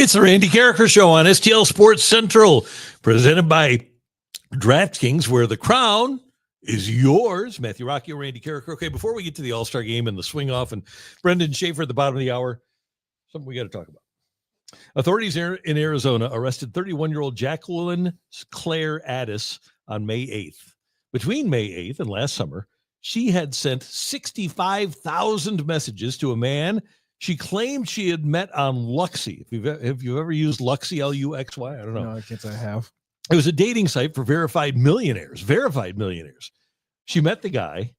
It's the Randy Karaker Show on STL Sports Central, presented by DraftKings, where the crown is yours. Matthew Rocchio, Randy Karaker. Okay, before we get to the All-Star game and the swing-off and Brenden Schaeffer at the bottom of the hour, something we got to talk about. Authorities in Arizona arrested 31-year-old Jacqueline Claire Addis on May 8th. Between May 8th and last summer, she had sent 65,000 messages to a man she claimed she had met on Luxy. Have you ever used Luxy, Luxy? I don't know. No, I can't say I have. It was a dating site for verified millionaires. She met the guy,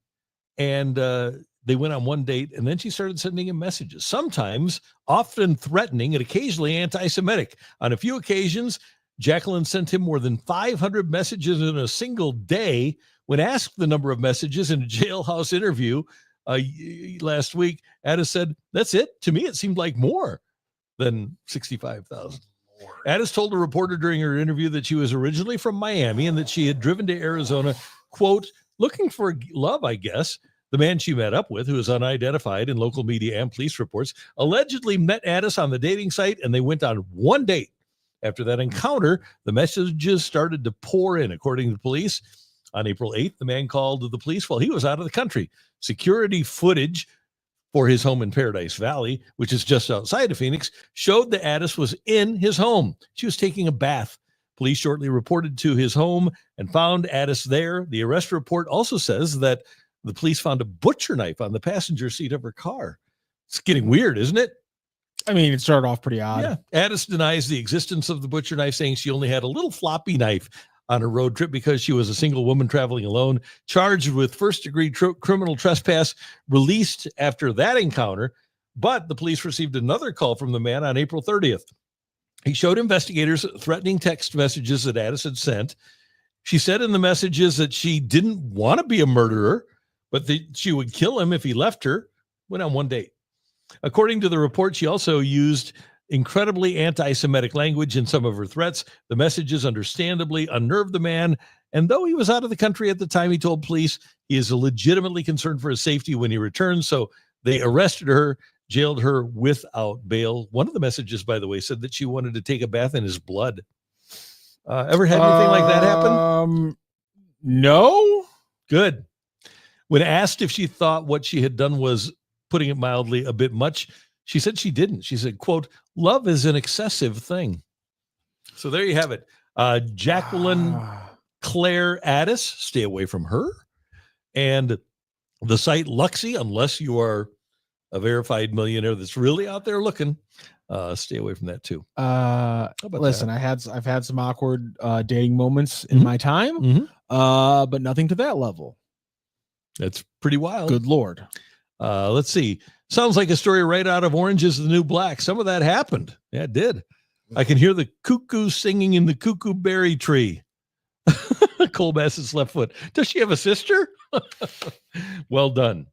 and they went on one date, and then she started sending him messages, sometimes often threatening and occasionally anti-Semitic. On a few occasions, Jacqueline sent him more than 500 messages in a single day. When asked the number of messages in a jailhouse interview last week, Addis said, "That's it. To me, it seemed like more than 65,000. Addis told a reporter during her interview that she was originally from Miami and that she had driven to Arizona, quote, looking for love, I guess. The man she met up with, who is unidentified in local media and police reports, allegedly met Addis on the dating site, and they went on one date. After that encounter, the messages started to pour in, according to the police. On April 8th, the man called the police while he was out of the country. Security footage for his home in Paradise Valley, which is just outside of Phoenix, showed that Addis was in his home. She was taking a bath. Police shortly reported to his home and found Addis there. The arrest report also says that the police found a butcher knife on the passenger seat of her car. It's getting weird, isn't it? I mean, it started off pretty odd. Yeah. Addis denies the existence of the butcher knife, saying she only had a little floppy knife on a road trip because she was a single woman traveling alone, charged with first-degree criminal trespass, released after that encounter. But the police received another call from the man on April 30th. He showed investigators threatening text messages that Addis had sent. She said in the messages that she didn't want to be a murderer, but that she would kill him if he left her. Went on one date. According to the report, she also used incredibly anti-Semitic language in some of her threats. The messages understandably unnerved the man, and though he was out of the country at the time, he told police he is legitimately concerned for his safety when he returns, so they arrested her, jailed her without bail. One of the messages, by the way, said that she wanted to take a bath in his blood. Ever had anything like that happen? No. Good. When asked if she thought what she had done was, putting it mildly, a bit much, she said she didn't. She said, quote, love is an excessive thing. So there you have it. Jacqueline Claire Addis, stay away from her. And the site Luxy, unless you are a verified millionaire that's really out there looking, stay away from that too. Listen, that? I've had some awkward dating moments in my time, but nothing to that level. That's pretty wild. Good Lord. Let's see. Sounds like a story right out of Orange is the New Black. Some of that happened. Yeah, it did. I can hear the cuckoo singing in the cuckoo berry tree. Cole Bassett's left foot. Does she have a sister? Well done.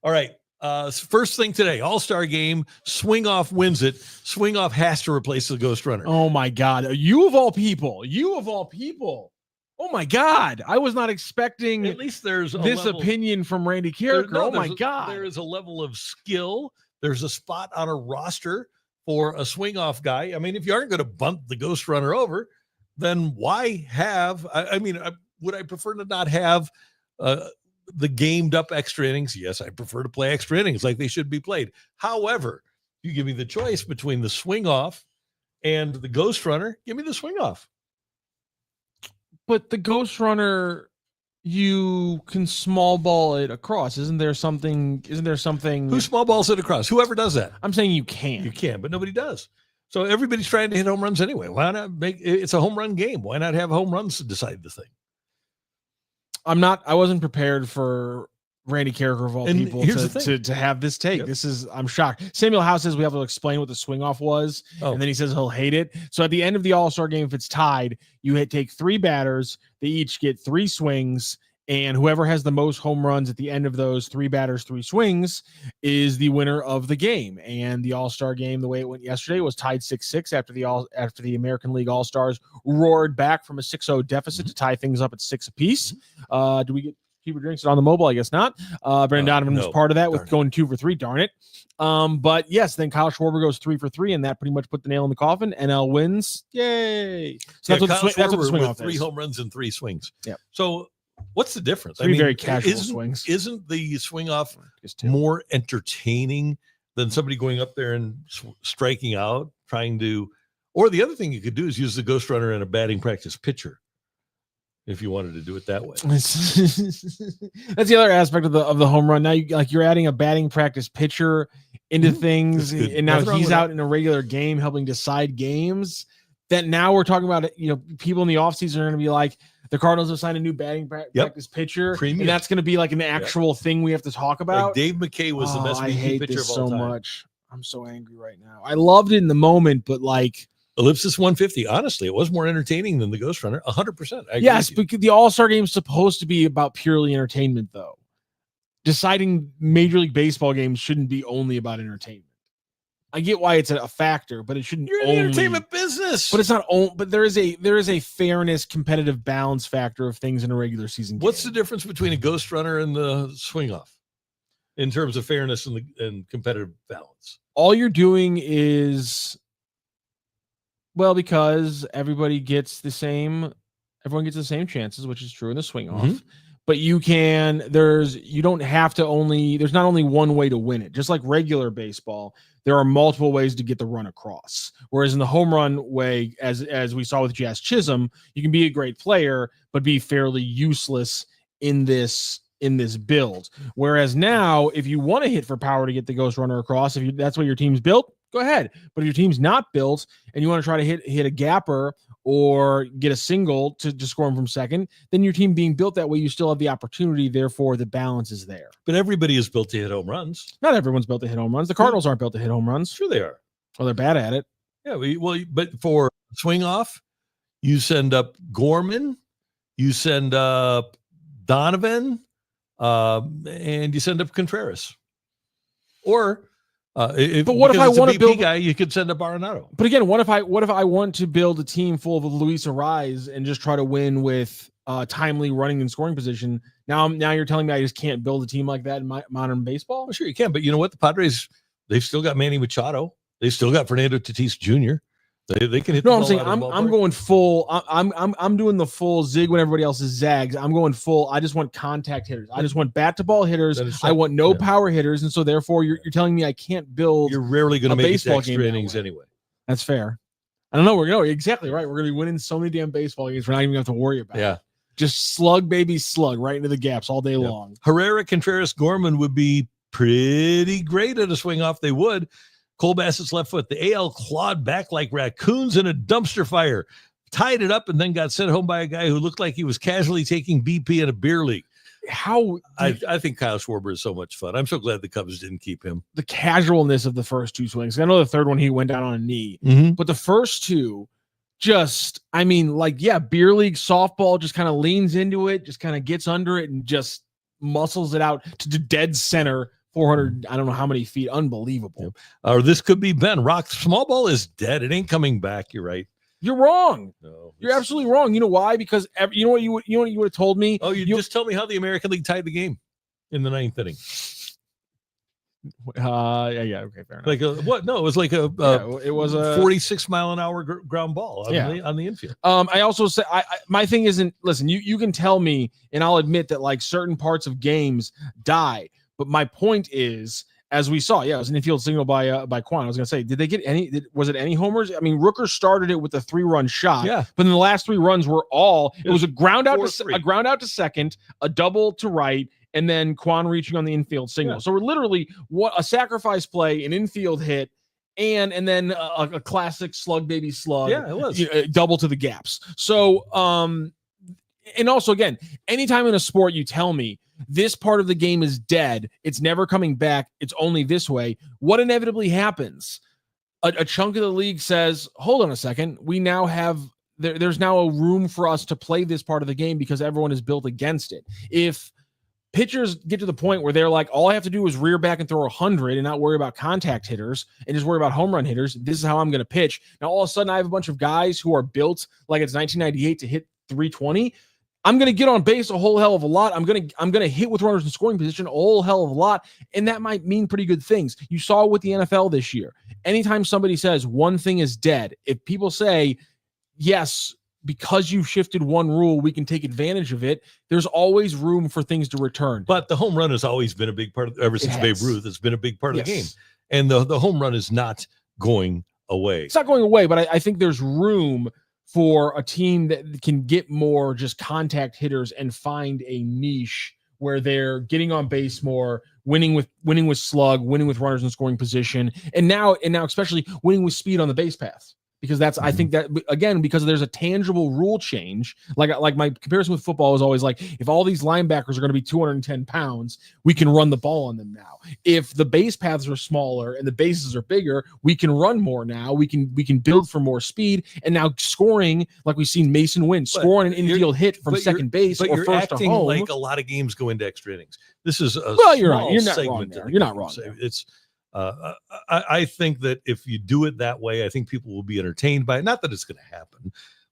All right. First thing today, All-Star game. Swing Off wins it. Swing Off has to replace the Ghost Runner. Oh, my God. You of all people. Oh, my God. I was not expecting at least there's this opinion from Randy Karaker. Oh, my God. There is a level of skill. There's a spot on a roster for a swing off guy. I mean, if you aren't going to bunt the Ghost Runner over, then why have, would I prefer to not have the gamed up extra innings? Yes, I prefer to play extra innings like they should be played. However, you give me the choice between the swing off and the Ghost Runner, give me the swing off. But the Ghost Runner, you can small ball it across. Isn't there something? Who small balls it across? Whoever does that. I'm saying you can. You can, but nobody does. So everybody's trying to hit home runs anyway. Why not it's a home run game. Why not have home runs to decide the thing? I wasn't prepared for Randy Karaker of all people to have this take. Yep. I'm shocked. Samuel House says we have to explain what the swing off was, and then he says he'll hate it. So at the end of the All-Star game, if it's tied, you take three batters. They each get three swings, and whoever has the most home runs at the end of those three batters, three swings, is the winner of the game. And the All-Star game, the way it went yesterday, was tied 6-6 after the American League All-Stars roared back from a 6-0 deficit to tie things up at 6 apiece. Do we get People drinks it on the mobile. I guess not. Brandon Donovan was part of that with going 2 for 3. Darn it. But yes, then Kyle Schwarber goes 3 for 3, and that pretty much put the nail in the coffin. NL wins. Yay. So that's what the swing off is. 3 home runs and 3 swings. Yeah. So what's the difference? 3 very casual swings. Isn't the swing off more entertaining than somebody going up there and striking out, trying to, or the other thing you could do is use the ghost runner and a batting practice pitcher if you wanted to do it that way. That's the other aspect of the home run. Now you're adding a batting practice pitcher into things, and now he's out in a regular game helping decide games. That now we're talking about, people in the offseason are going to be like, the Cardinals have signed a new batting practice pitcher, and that's going to be like an actual thing we have to talk about. Like Dave McKay was the best pitcher of all time. So much. I'm so angry right now. I loved it in the moment, but like Ellipsis 150. Honestly, it was more entertaining than the Ghost Runner. 100%. Yes, because the All-Star game is supposed to be about purely entertainment, though. Deciding Major League Baseball games shouldn't be only about entertainment. I get why it's a factor, but it shouldn't. You're in the entertainment business, but it's not. But there is a fairness, competitive balance factor of things in a regular season game. What's the difference between a Ghost Runner and the swing off in terms of fairness and competitive balance? All you're doing is, because everybody gets the same. Everyone gets the same chances, which is true in the swing off. Mm-hmm. But you don't have to there's not only one way to win it. Just like regular baseball, there are multiple ways to get the run across. Whereas in the home run way, as we saw with Jazz Chisholm, you can be a great player, but be fairly useless in this build. Whereas now, if you want to hit for power to get the ghost runner across, that's what your team's built, go ahead. But if your team's not built and you want to try to hit a gapper or get a single to score him from second, then your team being built that way, you still have the opportunity. Therefore, the balance is there. But everybody is built to hit home runs. Not everyone's built to hit home runs. The Cardinals aren't built to hit home runs. Sure they are. Well, they're bad at it. Yeah, but for swing off, you send up Gorman, you send up Donovan, and you send up Contreras. Or but what if I want to build guy? You could send up Arenado. But again, what if I want to build a team full of Luis Arraez and just try to win with timely running and scoring position? Now you're telling me I just can't build a team like that in modern baseball? Well, sure you can, but you know what? The Padres, they've still got Manny Machado. They've still got Fernando Tatis Jr. They can hit. No, I'm saying I'm going full. I'm doing the full zig when everybody else is zags. I'm going full. I just want contact hitters. I just want bat to ball hitters. I want no power hitters, and so therefore you're telling me I can't build. You're rarely going to make it extra innings anyway. That's fair. I don't know. We're going exactly right. We're going to be winning so many damn baseball games. We're not even going to have to worry about it. Just slug, baby, slug right into the gaps all day long. Herrera, Contreras, Gorman would be pretty great at a swing off. They would. Cole Bassett's left foot. The AL clawed back like raccoons in a dumpster fire, tied it up, and then got sent home by a guy who looked like he was casually taking BP in a beer league. I think Kyle Schwarber is so much fun. I'm so glad the Cubs didn't keep him. The casualness of the first 2 swings. I know the third one he went down on a knee, but the first 2, beer league softball just kind of leans into it, just kind of gets under it and just muscles it out to dead center. 400, I don't know how many feet. Unbelievable. Yep. Or this could be Ben Rock. Small ball is dead. It ain't coming back. You're right. You're wrong. No, you're absolutely wrong. You know why? Because you know what you would have told me. Oh, you just tell me how the American League tied the game in the 9th inning. Yeah. Okay, fair enough. Like what? No, it was like it was a 46-mile-an-hour ground ball on the infield. I also say my thing isn't. Listen, you can tell me, and I'll admit that like certain parts of games die. But my point is, as we saw, it was an infield signal by Quan. I was going to say, did they get any? Was it any homers? I mean, Rooker started it with a 3-run shot. Yeah. But then the last 3 runs were all. It was a ground out to second, a double to right, and then Quan reaching on the infield signal. Yeah. So we're literally a sacrifice play, an infield hit, and then a classic slug baby slug. Yeah, it was double to the gaps. So and also again, anytime in a sport you tell me this part of the game is dead, it's never coming back, it's only this way, what inevitably happens? A chunk of the league says, hold on a second, we now have there's now a room for us to play this part of the game because everyone is built against it. If pitchers get to the point where they're like, all I have to do is rear back and throw 100 and not worry about contact hitters and just worry about home run hitters, this is how I'm going to pitch. Now all of a sudden I have a bunch of guys who are built like it's 1998 to hit 320. I'm going to get on base a whole hell of a lot. I'm going to hit with runners in scoring position a whole hell of a lot. And that might mean pretty good things. You saw with the NFL this year. Anytime somebody says one thing is dead, if people say, yes, because you've shifted one rule, we can take advantage of it, there's always room for things to return. But the home run has always been a big part of, ever since Babe Ruth, it's been a big part of the game. And the home run is not going away. It's not going away, but I think there's room for a team that can get more just contact hitters and find a niche where they're getting on base more, winning with slug, winning with runners in scoring position, and now especially winning with speed on the base path. Because that's, I think that, again, because there's a tangible rule change. Like my comparison with football is always like, if all these linebackers are going to be 210 pounds, we can run the ball on them now. If the base paths are smaller and the bases are bigger, we can run more now. We can build for more speed. And now scoring, like we've seen Mason Wynn, scoring an infield hit from second base or first to home. Like a lot of games go into extra innings. This is a you're right. You're not wrong there. You're not wrong there. It's I think that if you do it that way, I think people will be entertained by it. Not that it's going to happen,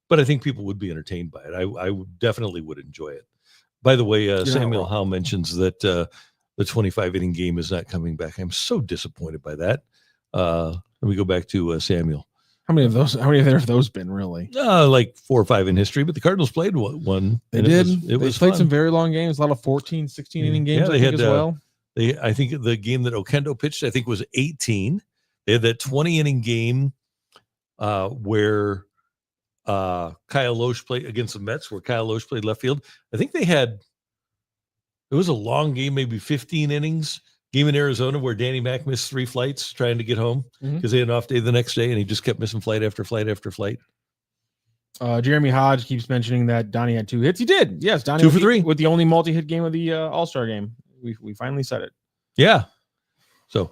but I think people would be entertained by it. I definitely would enjoy it. By the way, Samuel Howe mentions that the 25-inning game is not coming back. I'm so disappointed by that. Let me go back to Samuel. How many have those been, really? Like 4 or 5 in history, but the Cardinals played one. They did. They played fun. some very long games, a lot of 14, 16-inning games, I think, as well. I think the game that Okendo pitched, I think, was 18. They had that 20-inning game where Kyle Loesch played against the Mets, where Kyle Loesch played left field. I think it was a long game, maybe 15 innings. Game in Arizona where Danny Mac missed 3 flights trying to get home because they had an off day the next day, and he just kept missing flight after flight after flight. Jeremy Hodge keeps mentioning that Donnie had 2 hits. He did. Yes, Donnie 2 for 3 with the only multi-hit game of the All-Star game. We finally said it. Yeah. So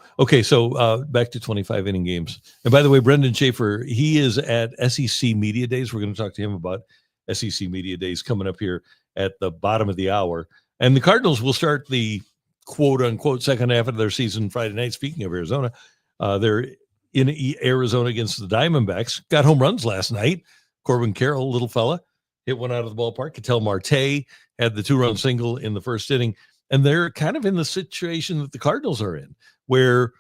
back to 25-inning games. And by the way, Brenden Schaeffer, he is at SEC Media Days. We're going to talk to him about SEC Media Days coming up here at the bottom of the hour. And the Cardinals will start the quote-unquote second half of their season Friday night. Speaking of Arizona, they're in Arizona against the Diamondbacks. Got home runs last night. Corbin Carroll, little fella, hit one out of the ballpark. Ketel Marte had the 2-run single in the first inning. And they're kind of in the situation that the Cardinals are in, where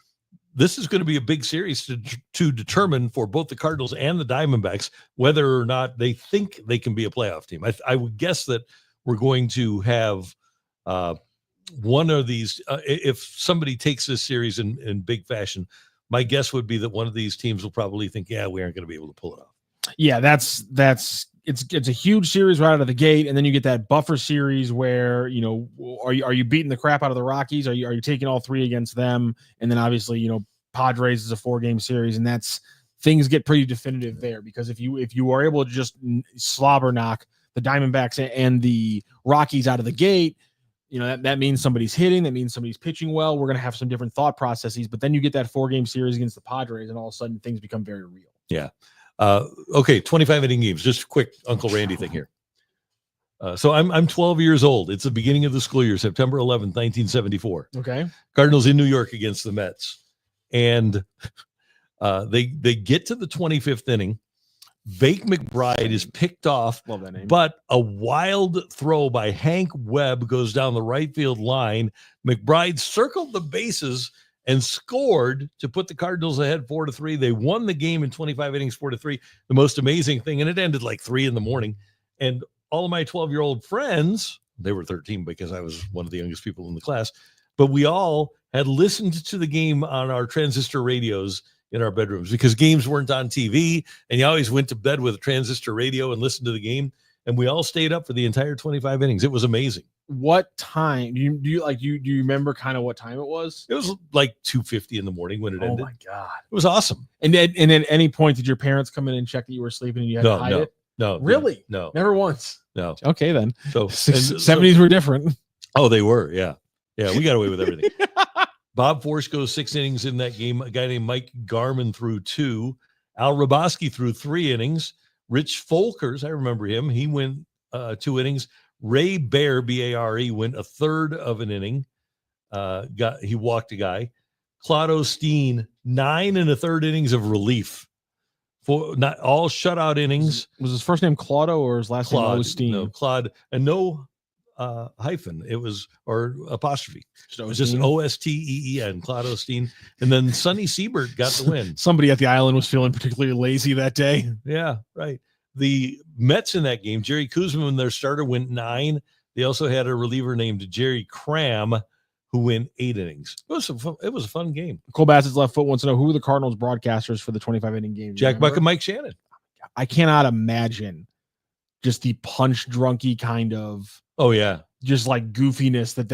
this is going to be a big series to determine for both the Cardinals and the Diamondbacks whether or not they think they can be a playoff team. I would guess that we're going to have one of these. If somebody takes this series in big fashion, my guess would be that one of these teams will probably think, we aren't going to be able to pull it off. Yeah, it's a huge series right out of the gate, and then you get that buffer series where are you beating the crap out of the Rockies? Are you taking all 3 against them? And then obviously Padres is a 4-game series, and things get pretty definitive there, because if you are able to just slobber knock the Diamondbacks and the Rockies out of the gate, that means somebody's hitting, that means somebody's pitching well. We're going to have some different thought processes, but then you get that 4-game series against the Padres, and all of a sudden things become very real. Yeah. 25-inning games. Just a quick Uncle Randy thing here. So I'm 12 years old. It's the beginning of the school year, September 11th, 1974. Okay. Cardinals in New York against the Mets. And they get to the 25th inning. Vake McBride is picked off, love that name, but a wild throw by Hank Webb goes down the right field line. McBride circled the bases and scored to put the Cardinals ahead 4-3. They won the game in 25 innings, 4-3. The most amazing thing, and it ended like 3 a.m. And all of my 12-year-old friends, they were 13 because I was one of the youngest people in the class, but we all had listened to the game on our transistor radios in our bedrooms because games weren't on TV, and you always went to bed with a transistor radio and listened to the game. And we all stayed up for the entire 25 innings. It was amazing. What time do you remember kind of what time it was? It was like 2:50 in the morning when it ended. Oh my God. It was awesome. And at any point, did your parents come in and check that you were sleeping and you had to hide it? No. Really? No. Never once. No. Okay, then. So 70s were different. Oh, they were. Yeah. Yeah. We got away with everything. Bob Force goes 6 innings in that game. A guy named Mike Garman threw 2. Al Roboski threw 3 innings. Rich Folkers, I remember him. He went 2 innings. Ray Bear, B-A-R-E, went 1/3 of an inning. He walked a guy. Claude Osteen, 9 1/3 innings of relief for not all shutout innings. Was his first name Claudio or his last name Osteen? No, Claude, and no hyphen. It was, or apostrophe. Just O-S-T-E-E-N, Claude Osteen. And then Sonny Siebert got the win. Somebody at the island was feeling particularly lazy that day. Yeah, right. The Mets in that game, Jerry Kuzman, their starter, went 9. They also had a reliever named Jerry Cram, who went 8 innings. It was a fun game. Cole Bassett's left foot wants to know who are the Cardinals broadcasters for the 25-inning game. Jack Buck and Mike Shannon. I cannot imagine just the punch drunky kind of. Oh yeah, just like goofiness that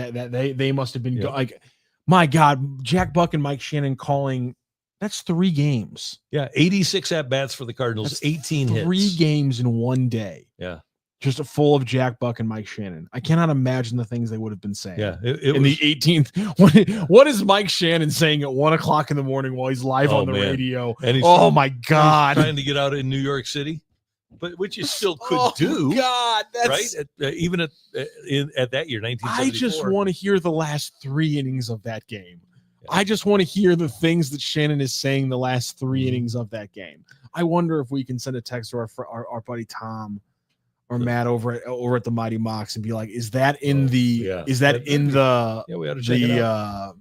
they must have been like. My God, Jack Buck and Mike Shannon calling. That's 3 games. Yeah, 86 at bats for the Cardinals. That's 18 hits. 3 games in one day. Yeah. Just full of Jack Buck and Mike Shannon. I cannot imagine the things they would have been saying. Yeah, in the 18th. What is Mike Shannon saying at 1:00 in the morning while he's live on the radio? And he's my God, trying to get out in New York City, but which you still could do. God, that's right. Even at that year, 1974. I just want to hear the last 3 innings of that game. Yeah. I just want to hear the things that Shannon is saying the last 3 innings of that game. I wonder if we can send a text to our buddy Tom or Matt over at the Mighty Mox and be like, is that in the we ought to check it out.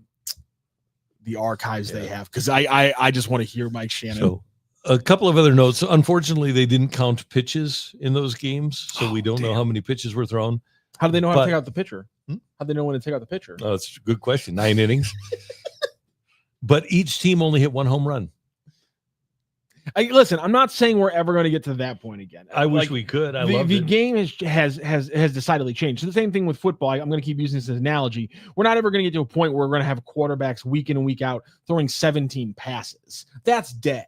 The archives they have? Because I just want to hear Mike Shannon. So, a couple of other notes. Unfortunately, they didn't count pitches in those games, so we don't know how many pitches were thrown. How do they know how to take out the pitcher? How do they know when to take out the pitcher? Oh, that's a good question. 9 innings. But each team only hit 1 home run. Listen, I'm not saying we're ever going to get to that point again. I wish we could. The game has decidedly changed. So the same thing with football. I'm going to keep using this as an analogy. We're not ever going to get to a point where we're going to have quarterbacks week in and week out throwing 17 passes. That's dead.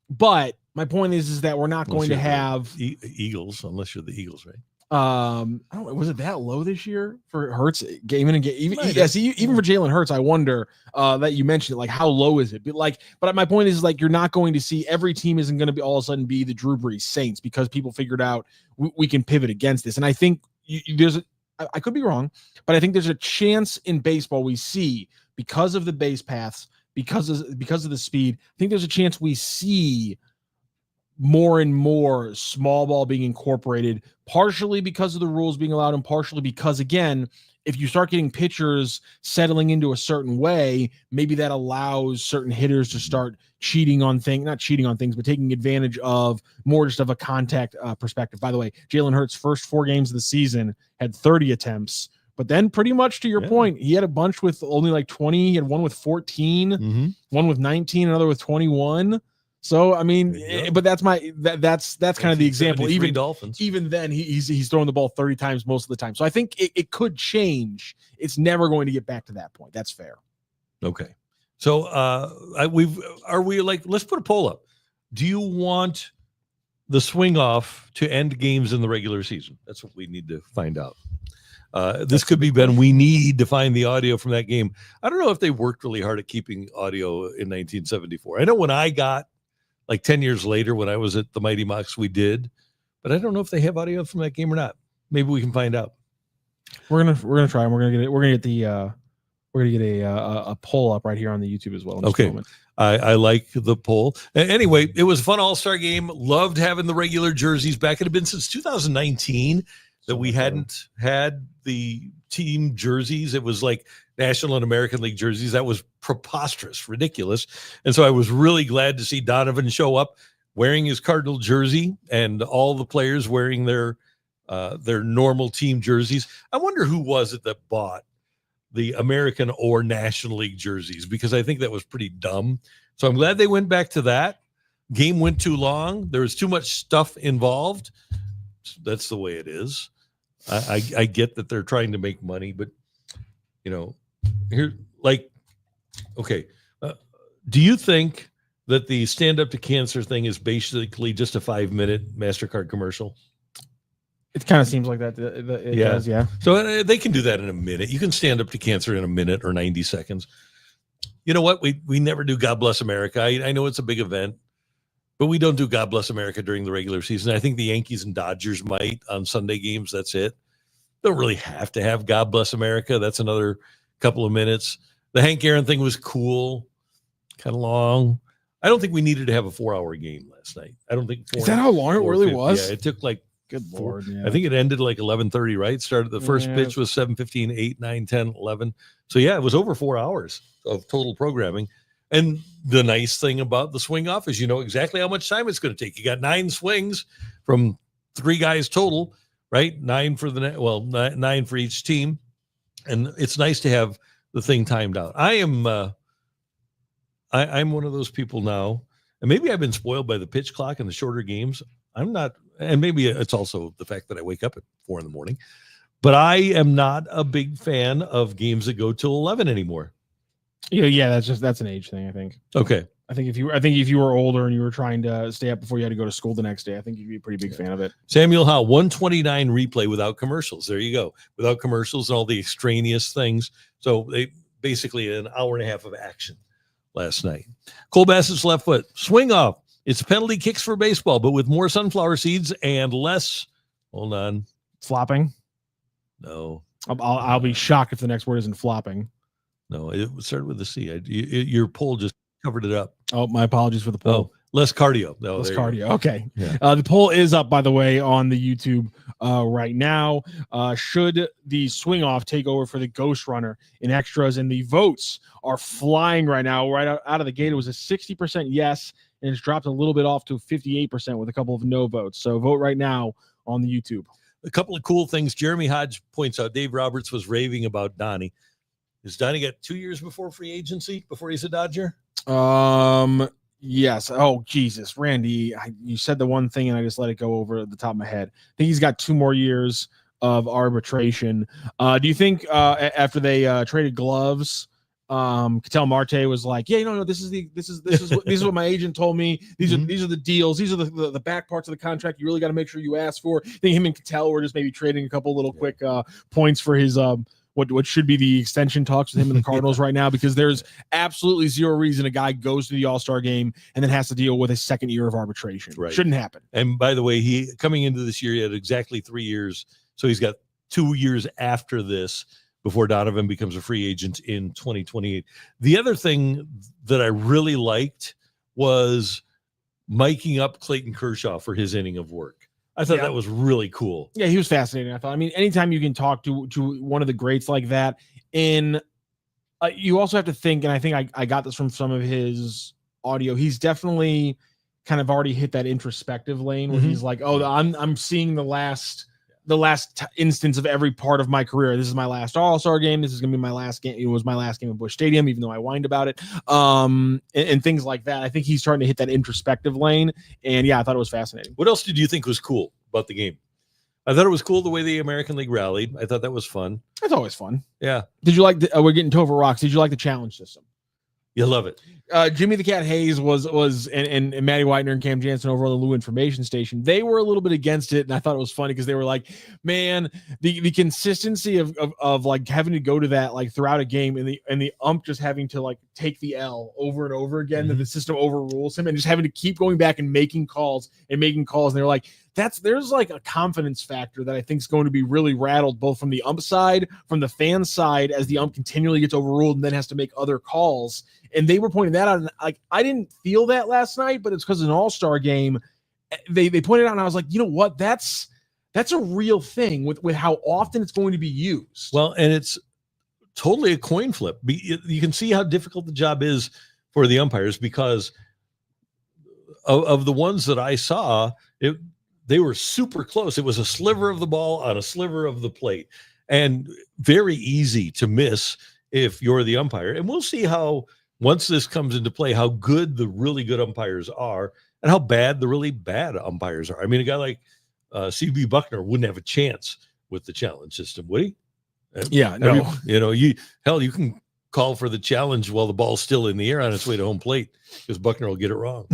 But my point is that we're not going to have Eagles, unless you're the Eagles, right? I don't know, was it that low this year for Hurts game in and game? Even for Jalen Hurts, I wonder that you mentioned it, like how low is it? But my point is like you're not going to see every team isn't going to be all of a sudden be the Drew Brees Saints because people figured out we can pivot against this. And I think I could be wrong, but I think there's a chance in baseball we see because of the base paths, because of the speed. I think there's a chance we see more and more small ball being incorporated, partially because of the rules being allowed and partially because, again, if you start getting pitchers settling into a certain way, maybe that allows certain hitters to start not cheating on things, but taking advantage of more just of a contact perspective. By the way, Jalen Hurts' first 4 games of the season had 30 attempts, but then pretty much to your point, he had a bunch with only like 20. He had one with 14, one with 19, another with 21. So I mean, but that's kind of the example. Even Dolphins. Even then, he's throwing the ball 30 times most of the time. So I think it could change. It's never going to get back to that point. That's fair. Okay. So let's put a poll up. Do you want the swing off to end games in the regular season? That's what we need to find out. This could be Ben. We need to find the audio from that game. I don't know if they worked really hard at keeping audio in 1974. I know when I got like 10 years later, when I was at the Mighty Mox, we did, but I don't know if they have audio from that game or not. Maybe we can find out. We're gonna try, and we're gonna get a poll up right here on the YouTube as well. Okay, I like the poll. Anyway, it was a fun All-Star game. Loved having the regular jerseys back. It had been since 2019 that we hadn't had the team jerseys. It was like National and American League jerseys. That was preposterous, ridiculous. And so I was really glad to see Donovan show up wearing his Cardinal jersey and all the players wearing their normal team jerseys. I wonder who was it that bought the American or National League jerseys, because I think that was pretty dumb. So I'm glad they went back to that. Game went too long. There was too much stuff involved. That's the way it is. I get that they're trying to make money, but do you think that the Stand Up to Cancer thing is basically just a 5-minute MasterCard commercial? It kind of seems like that. It does, yeah. So they can do that in a minute. You can stand up to cancer in a minute or 90 seconds. You know what? We never do God Bless America. I know it's a big event, but we don't do God Bless America during the regular season. I think the Yankees and Dodgers might on Sunday games. That's it. Don't really have to have God Bless America. That's another couple of minutes. The Hank Aaron thing was cool, kind of long. I don't think we needed to have a 4-hour game last night. I don't think. Is that how long it really was? Yeah, it took like. Good Lord. Yeah. I think it ended like 11:30, right? Started the first pitch was 7:15, 8, 9, 10, 11. So yeah, it was over 4 hours of total programming. And the nice thing about the swing off is you know exactly how much time it's going to take. You got 9 swings from 3 guys total, right? 9 for the 9 for each team. And it's nice to have the thing timed out. I'm one of those people now, and maybe I've been spoiled by the pitch clock and the shorter games. I'm not, and maybe it's also the fact that I wake up at 4 a.m, but I am not a big fan of games that go till 11 anymore. Yeah, that's an age thing, I think. Okay. I think if you were older and you were trying to stay up before you had to go to school the next day, I think you'd be a pretty big fan of it. Samuel Howe, 129 replay without commercials. There you go. Without commercials and all the extraneous things. So they basically an hour and a half of action last night. Cole Bassett's left foot swing off. It's penalty kicks for baseball, but with more sunflower seeds and less. Hold on. Flopping? No. I'll be shocked if the next word isn't flopping. No, it started with a C. Your poll just covered it up. Oh, my apologies for the poll. Oh, less cardio. No, less cardio. Okay. Yeah. The poll is up, by the way, on the YouTube right now. Should the swing off take over for the ghost runner in extras? And the votes are flying right now. Right out of the gate, it was a 60% yes, and it's dropped a little bit off to 58% with a couple of no votes. So vote right now on the YouTube. A couple of cool things. Jeremy Hodge points out Dave Roberts was raving about Donnie. Has Donnie got 2 years before free agency, before he's a Dodger? Yes. Oh, Jesus. Randy, you said the one thing and I just let it go over the top of my head. I think he's got 2 more years of arbitration. Do you think after they traded gloves, Ketel Marte was like, yeah, no, this is what my agent told me. These are the deals. These are the back parts of the contract. You really got to make sure you ask for. I think him and Ketel were just maybe trading a couple little quick points for his what should be the extension talks with him and the Cardinals right now, because there's absolutely zero reason a guy goes to the All-Star game and then has to deal with a second year of arbitration. Right. Shouldn't happen. And by the way, he coming into this year, he had exactly 3 years. So he's got 2 years after this before Donovan becomes a free agent in 2028. The other thing that I really liked was miking up Clayton Kershaw for his inning of work. I thought that was really cool. Yeah, he was fascinating. I thought. I mean, anytime you can talk to one of the greats like that, and you also have to think, and I think I got this from some of his audio. He's definitely kind of already hit that introspective lane where he's like, "Oh, I'm seeing the last instance of every part of my career. This is my last All-Star game. This is going to be my last game. It was my last game at Busch Stadium, even though I whined about it, and things like that. I think he's starting to hit that introspective lane, and yeah, I thought it was fascinating. What else did you think was cool about the game? I thought it was cool the way the American League rallied. I thought that was fun. That's always fun. Yeah. Did you like we're getting Tova Rocks. Did you like the challenge system? You love it. Jimmy the Cat Hayes was and Matty Whitener and Cam Jansen over on the Lou Information Station. They were a little bit against it, and I thought it was funny because they were like, "Man, the consistency of like having to go to that like throughout a game, and the ump just having to like take the L over and over again, that the system overrules him, and just having to keep going back and making calls. And they're like, there's like a confidence factor that I think is going to be really rattled both from the ump side, from the fan side, as the ump continually gets overruled and then has to make other calls." And they were pointing that out. And like, I didn't feel that last night, but it's because an All-Star game, they pointed out, and I was like, you know what? That's a real thing with how often it's going to be used. Well, and it's totally a coin flip. You can see how difficult the job is for the umpires because of the ones that I saw, they were super close. It was a sliver of the ball on a sliver of the plate, and very easy to miss if you're the umpire. And we'll see how, once this comes into play, how good the really good umpires are and how bad the really bad umpires are. I mean, a guy like CB Buckner wouldn't have a chance with the challenge system, would he? Yeah, no. You can call for the challenge while the ball's still in the air on its way to home plate because Buckner will get it wrong.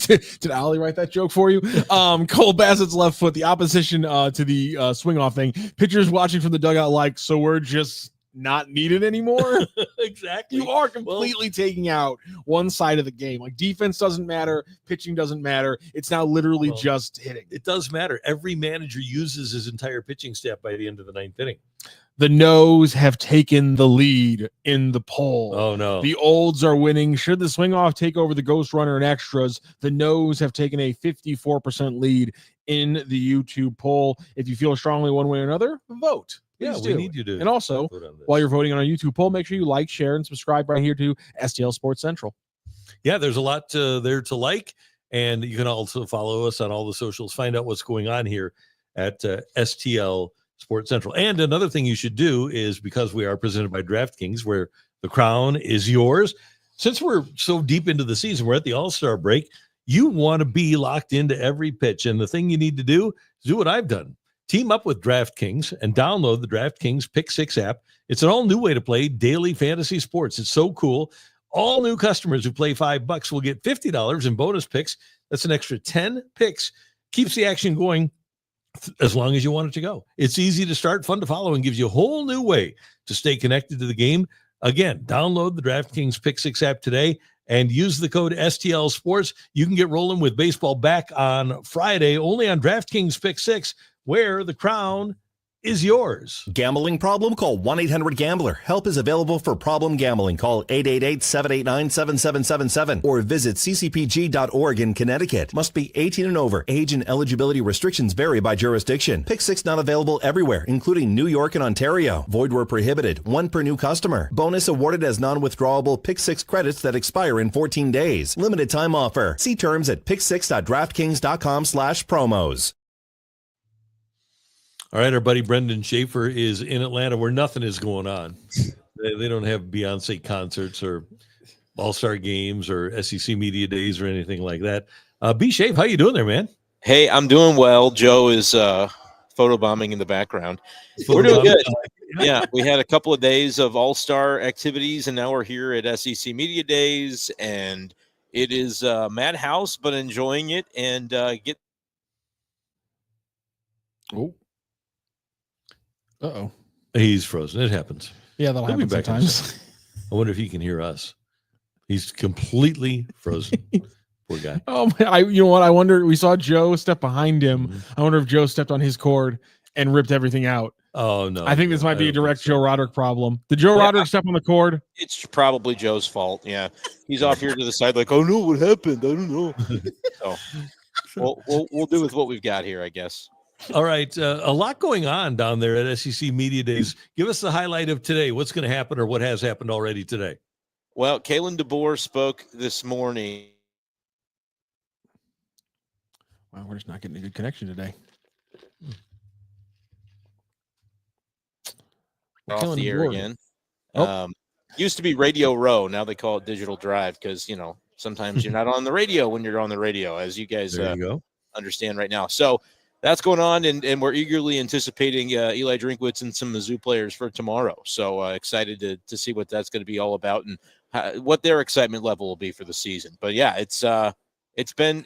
Did Ollie write that joke for you? Cole Bassett's left foot, the opposition to the swing off thing. Pitchers watching from the dugout like, so we're just not needed anymore. Exactly. You are completely taking out one side of the game. Like, defense doesn't matter, pitching doesn't matter. It's now literally just hitting. It does matter. Every manager uses his entire pitching staff by the end of the 9th inning. The no's have taken the lead in the poll. Oh, no. The olds are winning. Should the swing off take over the ghost runner and extras? The no's have taken a 54% lead in the YouTube poll. If you feel strongly one way or another, vote. Yeah, we need you to. And also, while you're voting on our YouTube poll, make sure you like, share, and subscribe right here to STL Sports Central. Yeah, there's a lot there to like. And you can also follow us on all the socials. Find out what's going on here at STL Sports Central. And another thing you should do is, because we are presented by DraftKings, where the crown is yours, since we're so deep into the season, we're at the All-Star break, you want to be locked into every pitch. And the thing you need to do is do what I've done. Team up with DraftKings and download the DraftKings Pick 6 app. It's an all-new way to play daily fantasy sports. It's so cool. All new customers who play $5 will get $50 in bonus picks. That's an extra 10 picks. Keeps the action going as long as you want it to go. It's easy to start, fun to follow, and gives you a whole new way to stay connected to the game. Again, download the DraftKings Pick 6 app today and use the code STL Sports. You can get rolling with baseball back on Friday, only on DraftKings Pick 6, where the crown is yours. Gambling problem? Call 1-800-GAMBLER. Help is available for problem gambling. Call 888-789-7777 or visit ccpg.org in Connecticut. Must be 18 and over. Age and eligibility restrictions vary by jurisdiction. Pick 6 not available everywhere, including New York and Ontario. Void where prohibited. 1 per new customer. Bonus awarded as non-withdrawable Pick 6 credits that expire in 14 days. Limited time offer. See terms at pick6.draftkings.com/promos. All right, our buddy Brenden Schaeffer is in Atlanta, where nothing is going on. They don't have Beyonce concerts or All-Star games or SEC media days or anything like that. B. Schaefer, how you doing there, man? Hey, I'm doing well. Joe is photobombing in the background. We're doing good. Yeah, we had a couple of days of All-Star activities, and now we're here at SEC media days, and it is madhouse, but enjoying it and get. Oh. Uh-oh. He's frozen. It happens. Yeah, that'll happen sometimes. I wonder if he can hear us. He's completely frozen. Poor guy. Oh, you know what? I wonder. We saw Joe step behind him. Mm-hmm. I wonder if Joe stepped on his cord and ripped everything out. Oh, no. I think this might be a direct Joe Roderick problem. Did Joe Roderick step on the cord? It's probably Joe's fault. Yeah. He's off here to the side like, oh, no, what happened? I don't know. So we'll do with what we've got here, I guess. All right. A lot going on down there at SEC Media Days. Give us the highlight of today. What's going to happen or what has happened already today? Well, Kalen DeBoer spoke this morning. Wow, we're just not getting a good connection today. Off the air again. Used to be Radio Row. Now they call it Digital Drive because, sometimes you're not on the radio when you're on the radio, as you guys understand right now. So that's going on, and we're eagerly anticipating Eli Drinkwitz and some Mizzou players for tomorrow. So excited to see what that's going to be all about and what their excitement level will be for the season. But yeah, it's been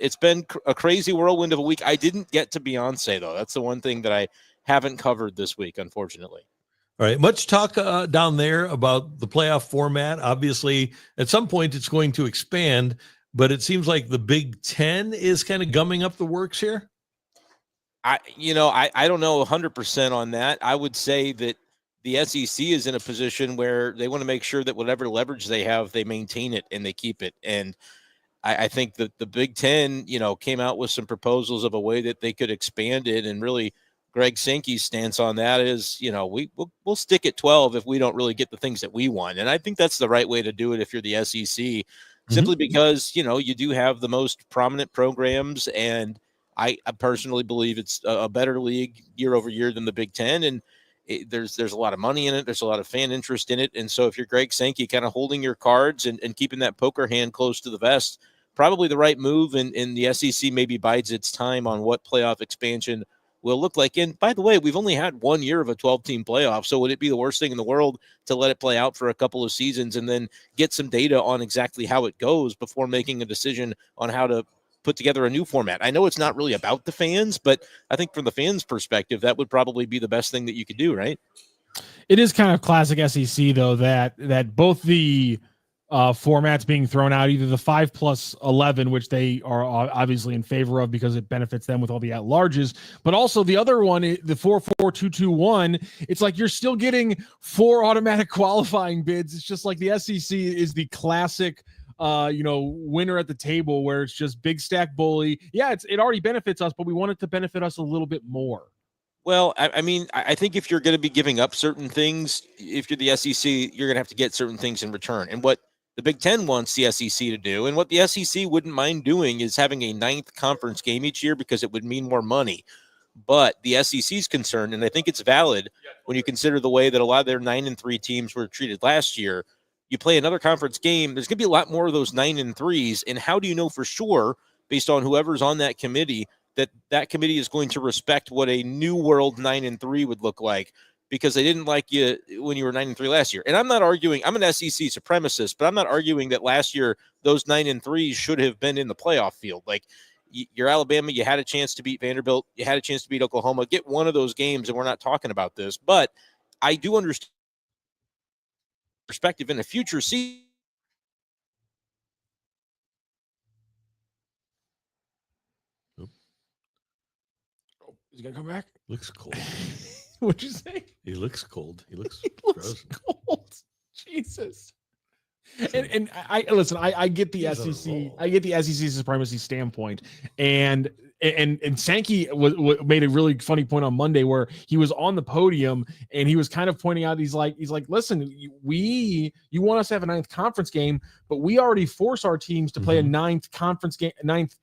a crazy whirlwind of a week. I didn't get to Beyonce though. That's the one thing that I haven't covered this week, unfortunately. All right, much talk down there about the playoff format. Obviously, at some point it's going to expand, but it seems like the Big Ten is kind of gumming up the works here. I don't know 100% on that. I would say that the SEC is in a position where they want to make sure that whatever leverage they have, they maintain it and they keep it. And I think that the Big Ten, came out with some proposals of a way that they could expand it. And really, Greg Sankey's stance on that is, we'll stick at 12 if we don't really get the things that we want. And I think that's the right way to do it if you're the SEC, simply because, you do have the most prominent programs, and I personally believe it's a better league year over year than the Big Ten, and there's a lot of money in it. There's a lot of fan interest in it, and so if you're Greg Sankey, kind of holding your cards and keeping that poker hand close to the vest, probably the right move. And the SEC maybe bides its time on what playoff expansion will look like. And by the way, we've only had 1 year of a 12-team playoff, so would it be the worst thing in the world to let it play out for a couple of seasons and then get some data on exactly how it goes before making a decision on how to put together a new format? I know it's not really about the fans, but I think from the fans' perspective, that would probably be the best thing that you could do, right? It is kind of classic SEC, though, that both the formats being thrown out, either the 5+11, which they are obviously in favor of because it benefits them with all the at-larges, but also the other one, the 4-4-2-2-1. It's like you're still getting 4 automatic qualifying bids. It's just like the SEC is the classic winner at the table where it's just big stack bully. Yeah, it already benefits us, but we want it to benefit us a little bit more. Well, I mean, I think if you're going to be giving up certain things, if you're the SEC, you're going to have to get certain things in return. And what the Big Ten wants the SEC to do, and what the SEC wouldn't mind doing, is having a 9th conference game each year because it would mean more money. But the SEC's concerned, and I think it's valid when you consider the way that a lot of their 9-3 teams were treated last year. You play another conference game, there's going to be a lot more of those 9-3s. And how do you know for sure, based on whoever's on that committee, that committee is going to respect what a new world 9-3 would look like, because they didn't like you when you were 9-3 last year? And I'm not arguing, I'm an SEC supremacist, but I'm not arguing that last year those 9-3s should have been in the playoff field. Like, you're Alabama, you had a chance to beat Vanderbilt, you had a chance to beat Oklahoma. Get one of those games, and we're not talking about this. But I do understand perspective in a future season. Is he gonna come back? Looks cold. What'd you say? He looks cold. He looks frozen. Cold. Jesus. And I listen. I get the SEC. I get the SEC supremacy standpoint, and Sankey made a really funny point on Monday where he was on the podium and he was kind of pointing out, he's like, listen, you want us to have a 9th conference game, but we already force our teams to play a 9th conference game, 9th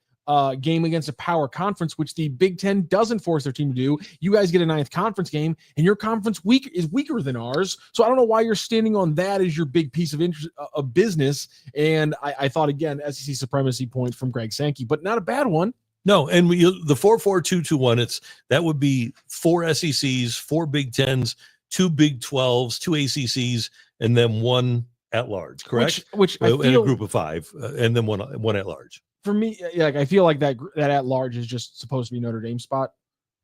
game against a power conference, which the Big Ten doesn't force their team to do. You guys get a 9th conference game, and your conference is weaker than ours. So I don't know why you're standing on that as your big piece of interest of business. And I thought, again, SEC supremacy point from Greg Sankey, but not a bad one. No, and the 4-4-2-2-1, that would be 4 SECs, 4 Big Tens, 2 Big 12s, 2 ACCs, and then 1 at large. Correct? Which I feel, in a group of 5, and then one at large. For me, like, I feel like that at large is just supposed to be Notre Dame spot.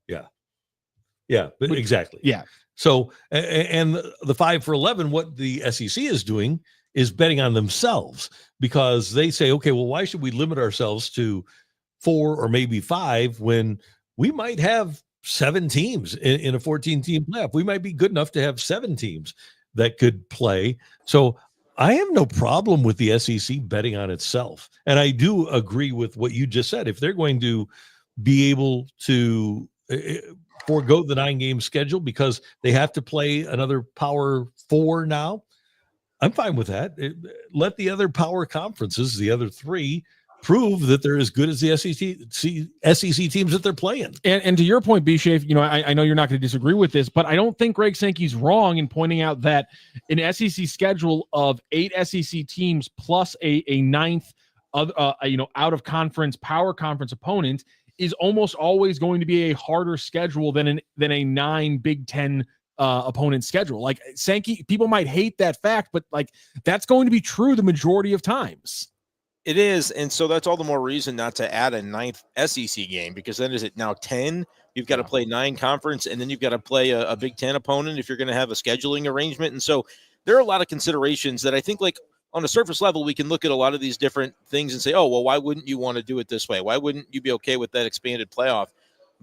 Yeah, but exactly. Yeah. So, and the 5-for-11, what the SEC is doing is betting on themselves, because they say, okay, well, why should we limit ourselves to 4 or maybe 5 when we might have 7 teams in a 14-team playoff? We might be good enough to have 7 teams that could play. So I have no problem with the SEC betting on itself. And I do agree with what you just said. If they're going to be able to forego the 9-game schedule because they have to play another Power 4 now, I'm fine with that. Let the other power conferences, the other 3, prove that they're as good as the SEC teams that they're playing. And to your point, B-Shafe, I know you're not going to disagree with this, but I don't think Greg Sankey's wrong in pointing out that an SEC schedule of 8 SEC teams plus a 9th out of conference power conference opponent is almost always going to be a harder schedule than a 9 Big Ten opponent schedule. Like, Sankey, people might hate that fact, but like, that's going to be true the majority of times. It is, and so that's all the more reason not to add a 9th SEC game, because then is it now 10? You've got to play 9 conference, and then you've got to play a Big Ten opponent if you're going to have a scheduling arrangement. And so there are a lot of considerations that I think, like, on a surface level, we can look at a lot of these different things and say, oh, well, why wouldn't you want to do it this way? Why wouldn't you be okay with that expanded playoff?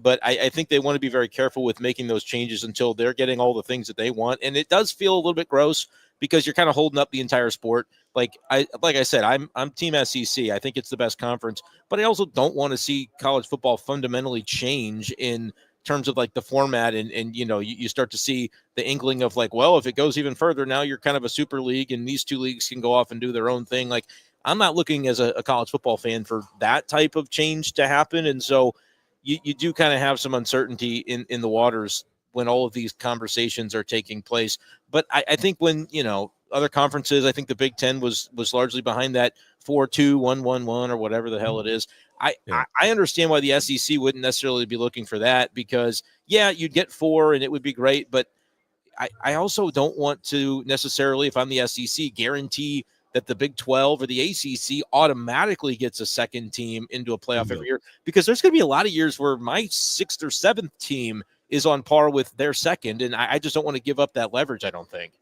But I think they want to be very careful with making those changes until they're getting all the things that they want. And it does feel a little bit gross because you're kind of holding up the entire sport. Like I said, I'm Team SEC. I think it's the best conference, but I also don't want to see college football fundamentally change in terms of like the format. And you start to see the inkling of like, well, if it goes even further, now you're kind of a super league and these 2 leagues can go off and do their own thing. Like, I'm not looking as a college football fan for that type of change to happen. And so you do kind of have some uncertainty in the waters when all of these conversations are taking place. But I think when, other conferences, I think the Big Ten was largely behind that 4-2, 1-1-1, or whatever the hell it is. I understand why the SEC wouldn't necessarily be looking for that, because, yeah, you'd get 4 and it would be great. But I also don't want to necessarily, if I'm the SEC, guarantee that the Big 12 or the ACC automatically gets a second team into a playoff every year, because there's going to be a lot of years where my 6th or 7th team is on par with their second. And I just don't want to give up that leverage, I don't think.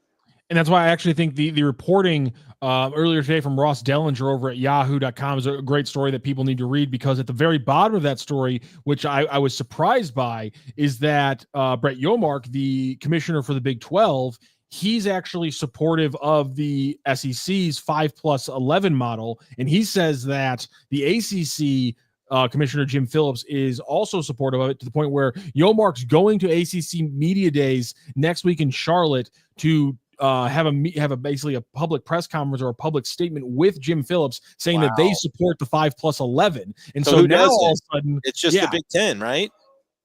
And that's why I actually think the reporting earlier today from Ross Dellinger over at yahoo.com is a great story that people need to read, because at the very bottom of that story, which I was surprised by, is that Brett Yomark, the commissioner for the Big 12, he's actually supportive of the SEC's 5+11 model. And he says that the ACC Commissioner Jim Phillips is also supportive of it, to the point where Yomark's going to ACC media days next week in Charlotte to have basically a public press conference or a public statement with Jim Phillips saying that they support the 5+11. And so now all of a sudden it's just the Big Ten, right?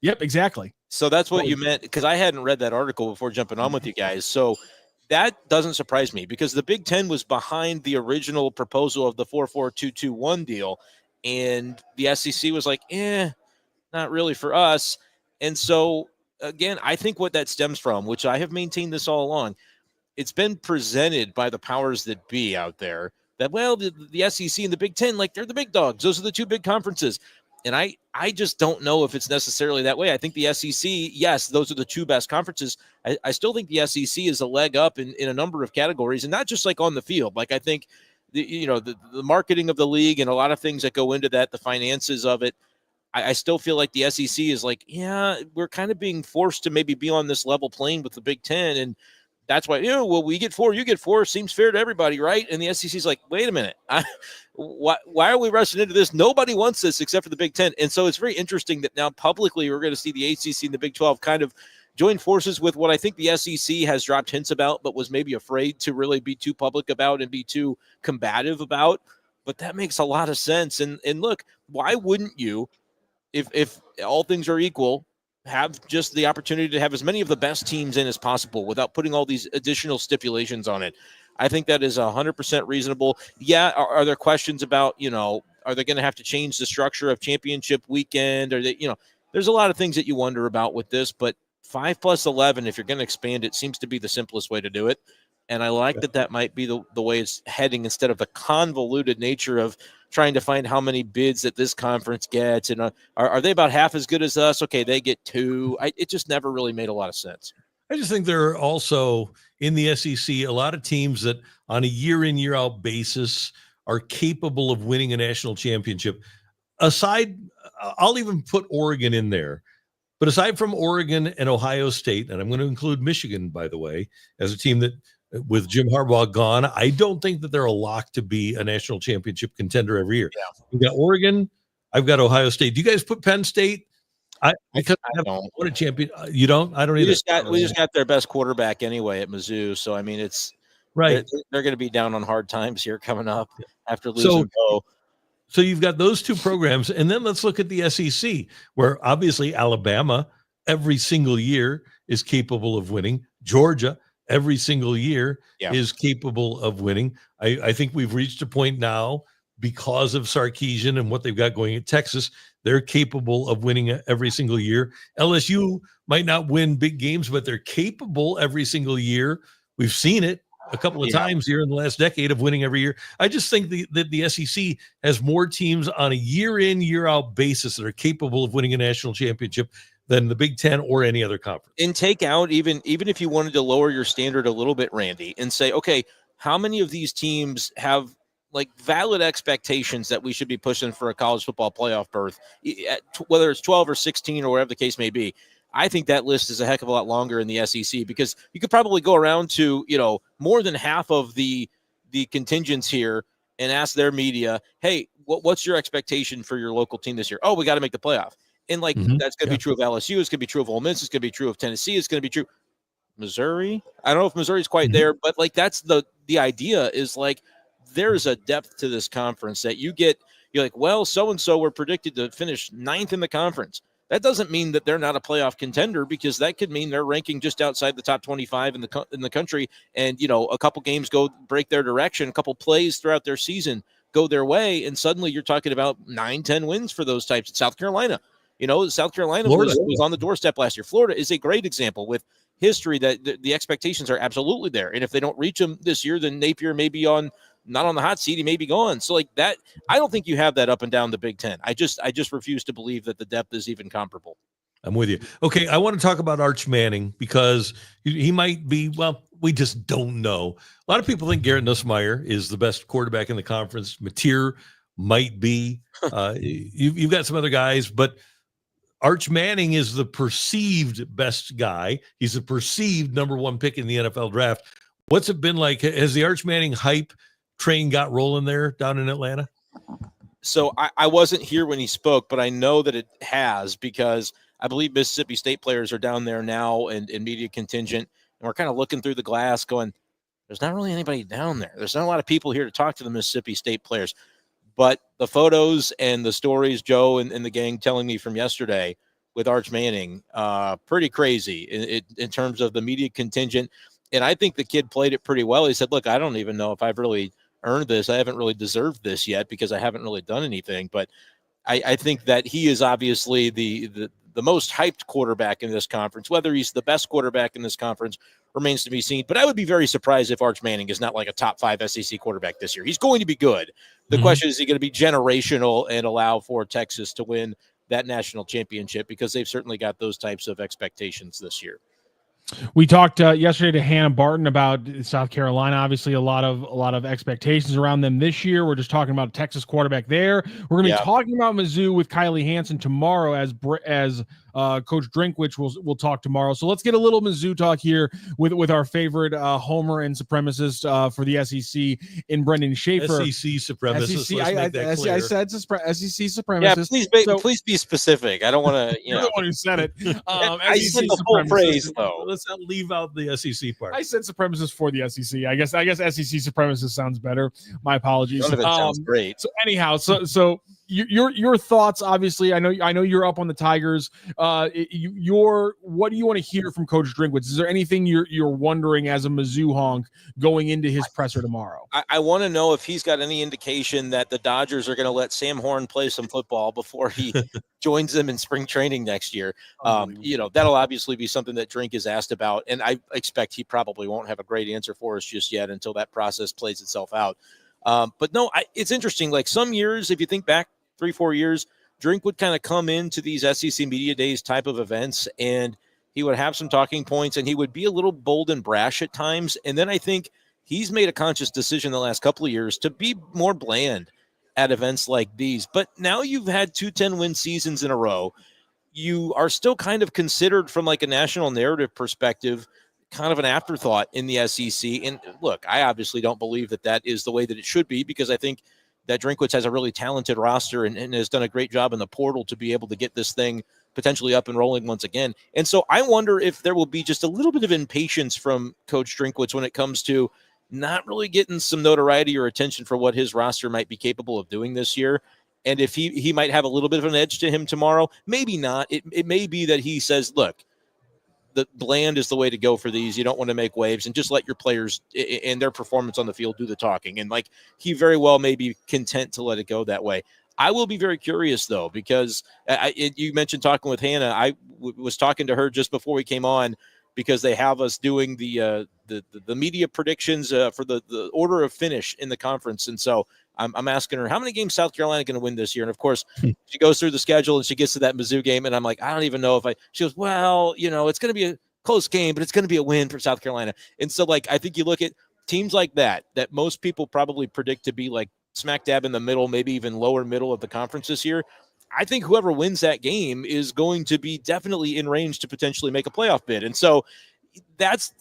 Yep, exactly. So that's what you meant, because I hadn't read that article before jumping on with you guys. So that doesn't surprise me, because the Big Ten was behind the original proposal of the 4-4-2-2-1 deal. And the SEC was like, not really for us. And so, again, I think what that stems from, which I have maintained this all along, it's been presented by the powers that be out there that, well, the SEC and the Big Ten, like, they're the big dogs. Those are the two big conferences. And I just don't know if it's necessarily that way. I think the SEC, yes, those are the two best conferences. I still think the SEC is a leg up in a number of categories, and not just like on the field. Like, I think the marketing of the league and a lot of things that go into that, the finances of it, I still feel like the SEC is like, we're kind of being forced to maybe be on this level playing with the Big Ten. And that's why, well, we get 4, you get 4, seems fair to everybody, right? And the SEC is like, wait a minute, why are we rushing into this? Nobody wants this except for the Big Ten. And so it's very interesting that now publicly we're going to see the ACC and the Big 12 kind of join forces with what I think the SEC has dropped hints about, but was maybe afraid to really be too public about and be too combative about. But that makes a lot of sense. And look, why wouldn't you, if all things are equal, have just the opportunity to have as many of the best teams in as possible without putting all these additional stipulations on it? I think that is 100% reasonable. Yeah. Are there questions about, are they going to have to change the structure of championship weekend? Or there's a lot of things that you wonder about with this, but 5+11, if you're going to expand it, seems to be the simplest way to do it. And I like that might be the way it's heading, instead of the convoluted nature of trying to find how many bids that this conference gets. And are they about half as good as us? Okay, they get 2. It just never really made a lot of sense. I just think there are also in the SEC a lot of teams that on a year in, year out basis are capable of winning a national championship. I'll even put Oregon in there. But aside from Oregon and Ohio State, and I'm going to include Michigan, by the way, as a team that, with Jim Harbaugh gone, I don't think that they're a lock to be a national championship contender every year. Yeah. We've got Oregon. I've got Ohio State. Do you guys put Penn State? I don't want a champion. You don't? I don't either. We just got their best quarterback anyway at Mizzou. So, I mean, it's right. They're going to be down on hard times here coming up after losing Bo. So you've got those two programs, and then let's look at the SEC, where obviously Alabama every single year is capable of winning. Georgia every single year is capable of winning. I think we've reached a point now, because of Sarkisian and what they've got going at Texas, they're capable of winning every single year. LSU might not win big games, but they're capable every single year. We've seen it a couple of times here in the last decade of winning every year. I just think that the SEC has more teams on a year in, year out basis that are capable of winning a national championship than the Big Ten or any other conference. And take out, even if you wanted to lower your standard a little bit, Randy, and say, okay, how many of these teams have like valid expectations that we should be pushing for a college football playoff berth, whether it's 12 or 16 or whatever the case may be? I think that list is a heck of a lot longer in the SEC, because you could probably go around to, more than half of the contingents here and ask their media, hey, what's your expectation for your local team this year? Oh, we got to make the playoff. And that's going to be true of LSU. It's going to be true of Ole Miss. It's going to be true of Tennessee. It's going to be true. Missouri. I don't know if Missouri's quite there, but that's the idea is there's a depth to this conference that you're like, well, so-and-so were predicted to finish 9th in the conference. That doesn't mean that they're not a playoff contender, because that could mean they're ranking just outside the top 25 in the country. And, a couple games break their direction, a couple plays throughout their season go their way. And suddenly you're talking about 9-10 wins for those types. South Carolina, South Carolina was on the doorstep last year. Florida is a great example with history that the expectations are absolutely there. And if they don't reach them this year, then Napier may be not on the hot seat. He may be gone. So that, I don't think you have that up and down the Big Ten. I just refuse to believe that the depth is even comparable. I'm with you. Okay. I want to talk about Arch Manning, because he might be, well, we just don't know. A lot of people think Garrett Nussmeier is the best quarterback in the conference. Mateer might be. You've got some other guys, but Arch Manning is the perceived best guy. He's the perceived number one pick in the NFL draft. What's it been like? Has the Arch Manning hype train got rolling there down in Atlanta? So I wasn't here when he spoke, but I know that it has, because I believe Mississippi State players are down there now and media contingent. And we're kind of looking through the glass going, there's not really anybody down there. There's not a lot of people here to talk to the Mississippi State players. But the photos and the stories Joe and the gang telling me from yesterday with Arch Manning, pretty crazy in terms of the media contingent. And I think the kid played it pretty well. He said, look, I don't even know if I've really earned this. I haven't really deserved this yet because I haven't really done anything. But I think that he is obviously the most hyped quarterback in this conference. Whether he's the best quarterback in this conference remains to be seen. But I would be very surprised if Arch Manning is not like a top 5 SEC quarterback this year. He's going to be good. The question is he going to be generational and allow for Texas to win that national championship, because they've certainly got those types of expectations this year. We talked yesterday to Hannah Barton about South Carolina. Obviously, a lot of expectations around them this year. We're just talking about a Texas quarterback there. We're going to be talking about Mizzou with Kylie Hansen tomorrow, as Coach Drinkwitz will talk tomorrow. So let's get a little Mizzou talk here with our favorite homer and supremacist for the SEC in Brenden Schaeffer. SEC supremacist. SEC, I said SEC supremacist. Yeah, please be specific. I don't want to. You're the one who said it. I said the full phrase though. Let's not leave out the SEC part. I said supremacist for the SEC. I guess SEC supremacist sounds better. My apologies. None of it sounds great. So anyhow, so your thoughts. Obviously, I know you're up on the Tigers. What do you want to hear from Coach Drinkwitz? Is there anything you're wondering as a Mizzou honk going into his presser tomorrow? I want to know if he's got any indication that the Dodgers are going to let Sam Horn play some football before he joins them in spring training next year. That'll obviously be something that Drink is asked about, and I expect he probably won't have a great answer for us just yet until that process plays itself out. But no, it's interesting. Like some years, if you think back 3-4 years, Drink would kind of come into these SEC Media Days type of events, and he would have some talking points, and he would be a little bold and brash at times. And then I think he's made a conscious decision the last couple of years to be more bland at events like these. But now you've had 2 10-win seasons in a row. You are still kind of considered from like a national narrative perspective, kind of an afterthought in the SEC. And look, I obviously don't believe that is the way that it should be, because I think that Drinkwitz has a really talented roster and has done a great job in the portal to be able to get this thing potentially up and rolling once again. And so I wonder if there will be just a little bit of impatience from Coach Drinkwitz when it comes to not really getting some notoriety or attention for what his roster might be capable of doing this year. And if he might have a little bit of an edge to him tomorrow, maybe not. It may be that he says, look, the bland is the way to go for these. You don't want to make waves, and just let your players and their performance on the field do the talking. And like, he very well may be content to let it go that way. I will be very curious though, because you mentioned talking with Hannah. I was talking to her just before we came on, because they have us doing the media predictions for the order of finish in the conference. And so I'm asking her, how many games South Carolina going to win this year? And of course, she goes through the schedule and she gets to that Mizzou game. And I'm like, I don't even know she goes, well, it's going to be a close game, but it's going to be a win for South Carolina. And so like, I think you look at teams like that most people probably predict to be like smack dab in the middle, maybe even lower middle of the conference this year. I think whoever wins that game is going to be definitely in range to potentially make a playoff bid. And so that's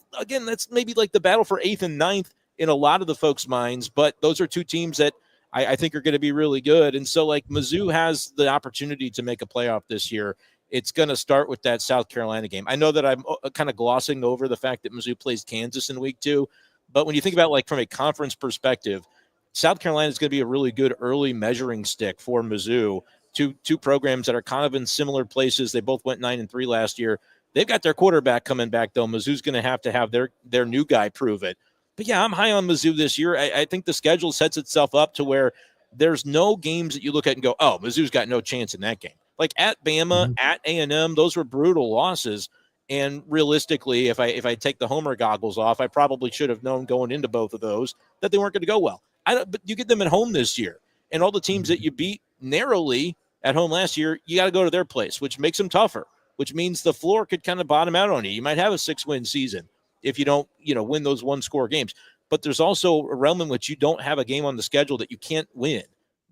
maybe like the battle for 8th and 9th in a lot of the folks' minds, but those are 2 teams that I think are going to be really good. And so like Mizzou has the opportunity to make a playoff this year. It's going to start with that South Carolina game. I know that I'm kind of glossing over the fact that Mizzou plays Kansas in week 2, but when you think about like from a conference perspective, South Carolina is going to be a really good early measuring stick for Mizzou. Two programs that are kind of in similar places. They both went 9-3 last year. They've got their quarterback coming back, though. Mizzou's going to have their new guy prove it. But, yeah, I'm high on Mizzou this year. I think the schedule sets itself up to where there's no games that you look at and go, oh, Mizzou's got no chance in that game. Like at Bama, at A&M, those were brutal losses. And realistically, if I take the homer goggles off, I probably should have known going into both of those that they weren't going to go well. But you get them at home this year. And all the teams that you beat narrowly at home last year, you got to go to their place, which makes them tougher, which means the floor could kind of bottom out on you. You might have a 6-win season. if you don't, win those one-score games. But there's also a realm in which you don't have a game on the schedule that you can't win.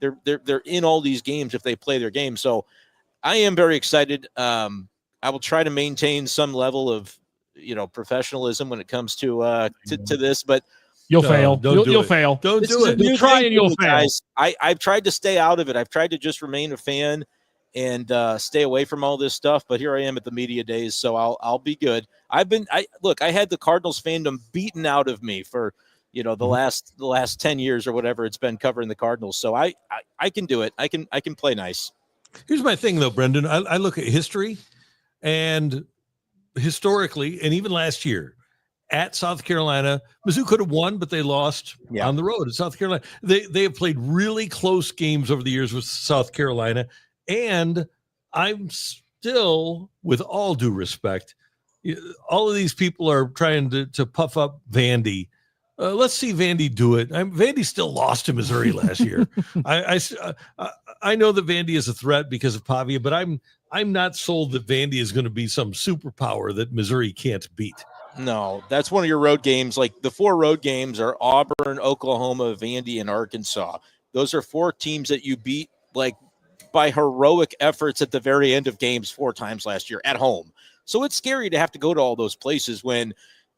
They're in all these games if they play their game. So I am very excited. I will try to maintain some level of, professionalism when it comes to this, but you'll fail. You'll fail. Don't do it. You'll try and you'll fail. Guys. I've tried to stay out of it. I've tried to just remain a fan and stay away from all this stuff. But here I am at the media days, so I'll be good. I had the Cardinals fandom beaten out of me for the last 10 years or whatever it's been covering the Cardinals. So I can do it. I can play nice. Here's my thing though, Brenden. I look at history, and historically, and even last year at South Carolina, Mizzou could have won, but they lost on the road at South Carolina. They have played really close games over the years with South Carolina. And I'm still, with all due respect, all of these people are trying to puff up Vandy. Let's see Vandy do it. Vandy still lost to Missouri last year. I know that Vandy is a threat because of Pavia, but I'm not sold that Vandy is going to be some superpower that Missouri can't beat. No, that's one of your road games. Like the 4 road games are Auburn, Oklahoma, Vandy, and Arkansas. Those are 4 teams that you beat like by heroic efforts at the very end of games 4 times last year at home. So it's scary to have to go to all those places when,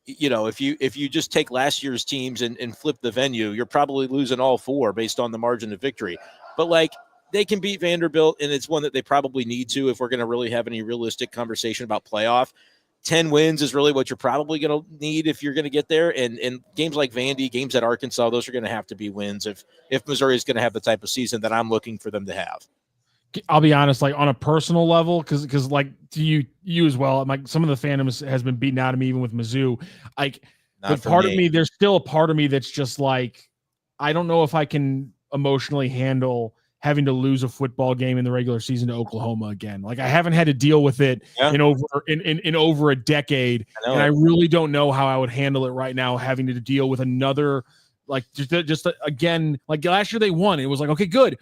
if you just take last year's teams and flip the venue, you're probably losing all 4 based on the margin of victory. But like they can beat Vanderbilt, and it's one that they probably need to if we're going to really have any realistic conversation about playoff. 10 wins is really what you're probably going to need if you're going to get there. And games like Vandy, games at Arkansas, those are going to have to be wins if Missouri is going to have the type of season that I'm looking for them to have. I'll be honest, like on a personal level, because like to you as well, like some of the fandom has been beaten out of me even with Mizzou. Like, but part of me, there's still a part of me that's just like, I don't know if I can emotionally handle having to lose a football game in the regular season to Oklahoma again. Like I haven't had to deal with it in over a decade, and I really don't know how I would handle it right now, having to deal with another like just again, like last year they won. It was like, okay, good.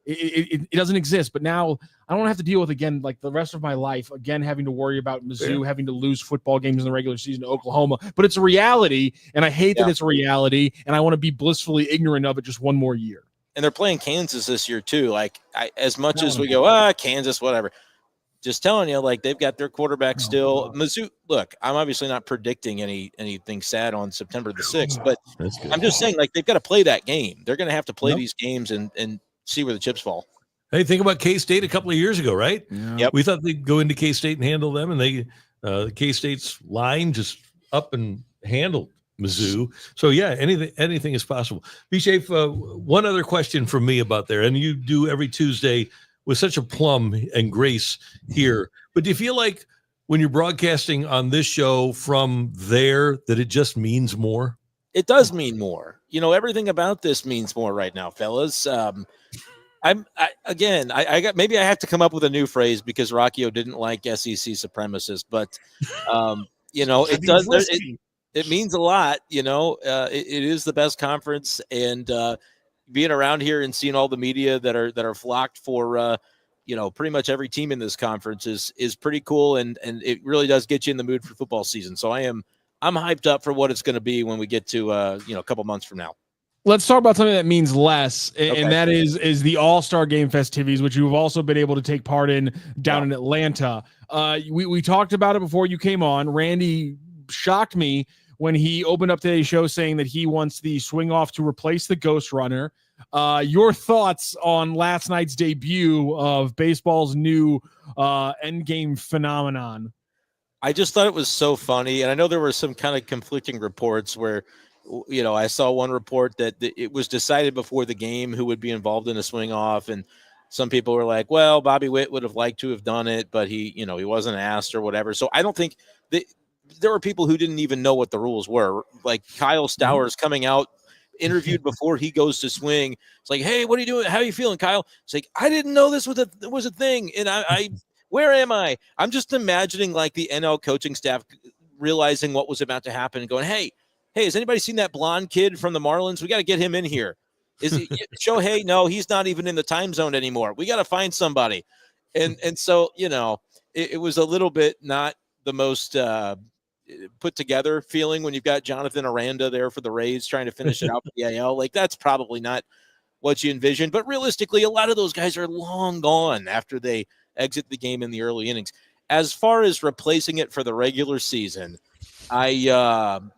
It doesn't exist, but now I don't have to deal with again like the rest of my life again having to worry about Mizzou having to lose football games in the regular season to Oklahoma. But it's a reality, and I hate that it's a reality, and I want to be blissfully ignorant of it just one more year. And they're playing Kansas this year too. Like as much as we go, Kansas, whatever. Just telling you, like they've got their quarterback still. Mizzou, look, I'm obviously not predicting anything sad on September the 6th, but I'm just saying like they've got to play that game. They're going to have to play these games and see where the chips fall. Hey, think about K-State a couple of years ago, right? Yeah. Yep. We thought they'd go into K-State and handle them, and they K-State's line just up and handled Mizzou. So yeah, anything is possible. B-Shape, one other question from me about there, and you do every Tuesday with such a plum and grace here, but do you feel like when you're broadcasting on this show from there that it just means more? It does mean more. Everything about this means more right now, fellas. I maybe I have to come up with a new phrase because Rocchio didn't like SEC supremacists, but it does. It means a lot. It is the best conference, and being around here and seeing all the media that are flocked for pretty much every team in this conference is pretty cool, and it really does get you in the mood for football season. So I'm hyped up for what it's going to be when we get to a couple months from now. Let's talk about something that means less, and that is the All-Star Game festivities, which you've also been able to take part in down in Atlanta. We talked about it before you came on. Randy shocked me when he opened up today's show saying that he wants the swing off to replace the Ghost Runner. Your thoughts on last night's debut of baseball's new endgame phenomenon? I just thought it was so funny, and I know there were some kind of conflicting reports where I saw one report that it was decided before the game who would be involved in a swing off. And some people were like, well, Bobby Witt would have liked to have done it, but he wasn't asked or whatever. So I don't think there were people who didn't even know what the rules were. Like Kyle Stowers coming out, interviewed before he goes to swing. It's like, hey, what are you doing? How are you feeling, Kyle? It's like, I didn't know this was a thing. And I where am I? I'm just imagining like the NL coaching staff realizing what was about to happen and going, hey, has anybody seen that blonde kid from the Marlins? We got to get him in here. Is he Shohei? No, he's not even in the time zone anymore. We got to find somebody. And so, it was a little bit not the most put together feeling when you've got Jonathan Aranda there for the Rays trying to finish it out for the AL. Like, that's probably not what you envision. But realistically, a lot of those guys are long gone after they exit the game in the early innings. As far as replacing it for the regular season, I'm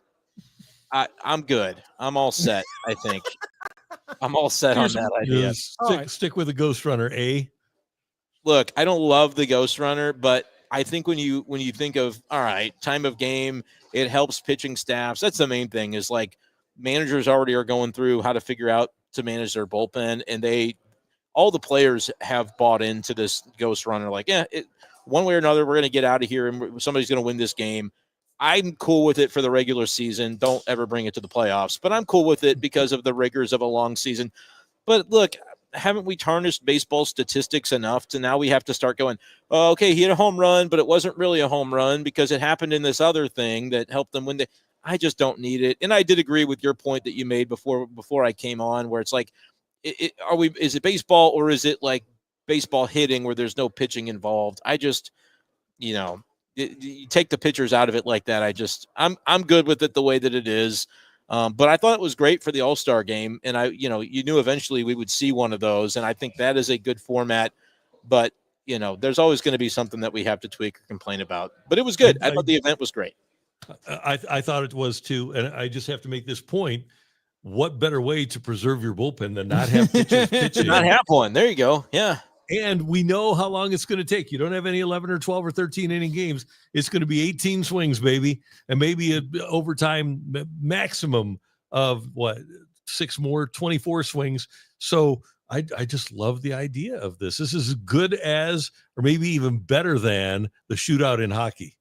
good. I'm all set, I think. I'm all set on that idea. Stick with the Ghost Runner, Look, I don't love the Ghost Runner, but I think when you think of, all right, time of game, it helps pitching staffs. That's the main thing, is like managers already are going through how to figure out to manage their bullpen, and all the players have bought into this Ghost Runner. Like, one way or another, we're going to get out of here and somebody's going to win this game. I'm cool with it for the regular season. Don't ever bring it to the playoffs, but I'm cool with it because of the rigors of a long season. But look, haven't we tarnished baseball statistics enough to now we have to start going, oh, okay, he had a home run, but it wasn't really a home run because it happened in this other thing that helped them win. I just don't need it. And I did agree with your point that you made before I came on, where it's like, is it baseball, or is it like baseball hitting where there's no pitching involved? I just, you take the pitchers out of it like that. I'm good with it the way that it is. But I thought it was great for the All-Star game. And you knew eventually we would see one of those. And I think that is a good format, but there's always going to be something that we have to tweak or complain about, but it was good. I thought the event was great. I thought it was too. And I just have to make this point. What better way to preserve your bullpen than not have pitchers pitching? Not have one. There you go. Yeah. And we know how long it's going to take. You don't have any 11 or 12 or 13 inning games. It's going to be 18 swings, baby. And maybe an overtime maximum of 24 swings. So I just love the idea of this. This is as good as, or maybe even better than, the shootout in hockey.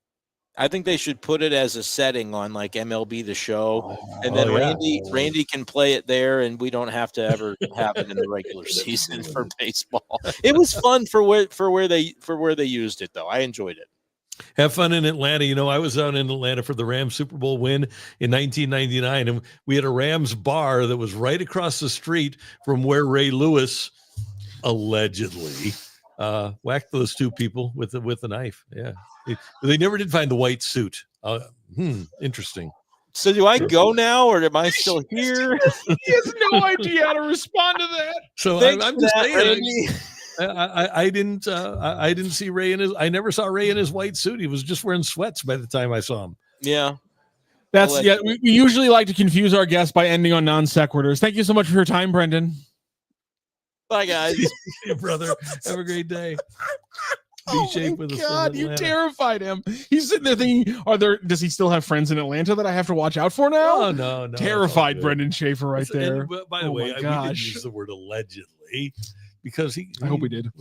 I think they should put it as a setting on like MLB The Show, and then Randy can play it there, and we don't have to ever have it in the regular season for baseball. It was fun for where they used it, though. I enjoyed it. Have fun in Atlanta. I was out in Atlanta for the Rams Super Bowl win in 1999, and we had a Rams bar that was right across the street from where Ray Lewis allegedly whacked those two people with a knife. Yeah. They never did find the white suit. Interesting. So do I go now, or am I still here? He has no idea how to respond to that. So I'm just saying, I didn't see Ray I never saw Ray in his white suit. He was just wearing sweats by the time I saw him. Yeah. We usually like to confuse our guests by ending on non sequiturs. Thank you so much for your time, Brenden. Bye, guys. Hey, brother. Have a great day. God, you terrified him. He's sitting there thinking, does he still have friends in Atlanta that I have to watch out for now? Oh, no. Terrified Brenden Schaeffer right there. And, by the way, we didn't use the word allegedly because I hope he did.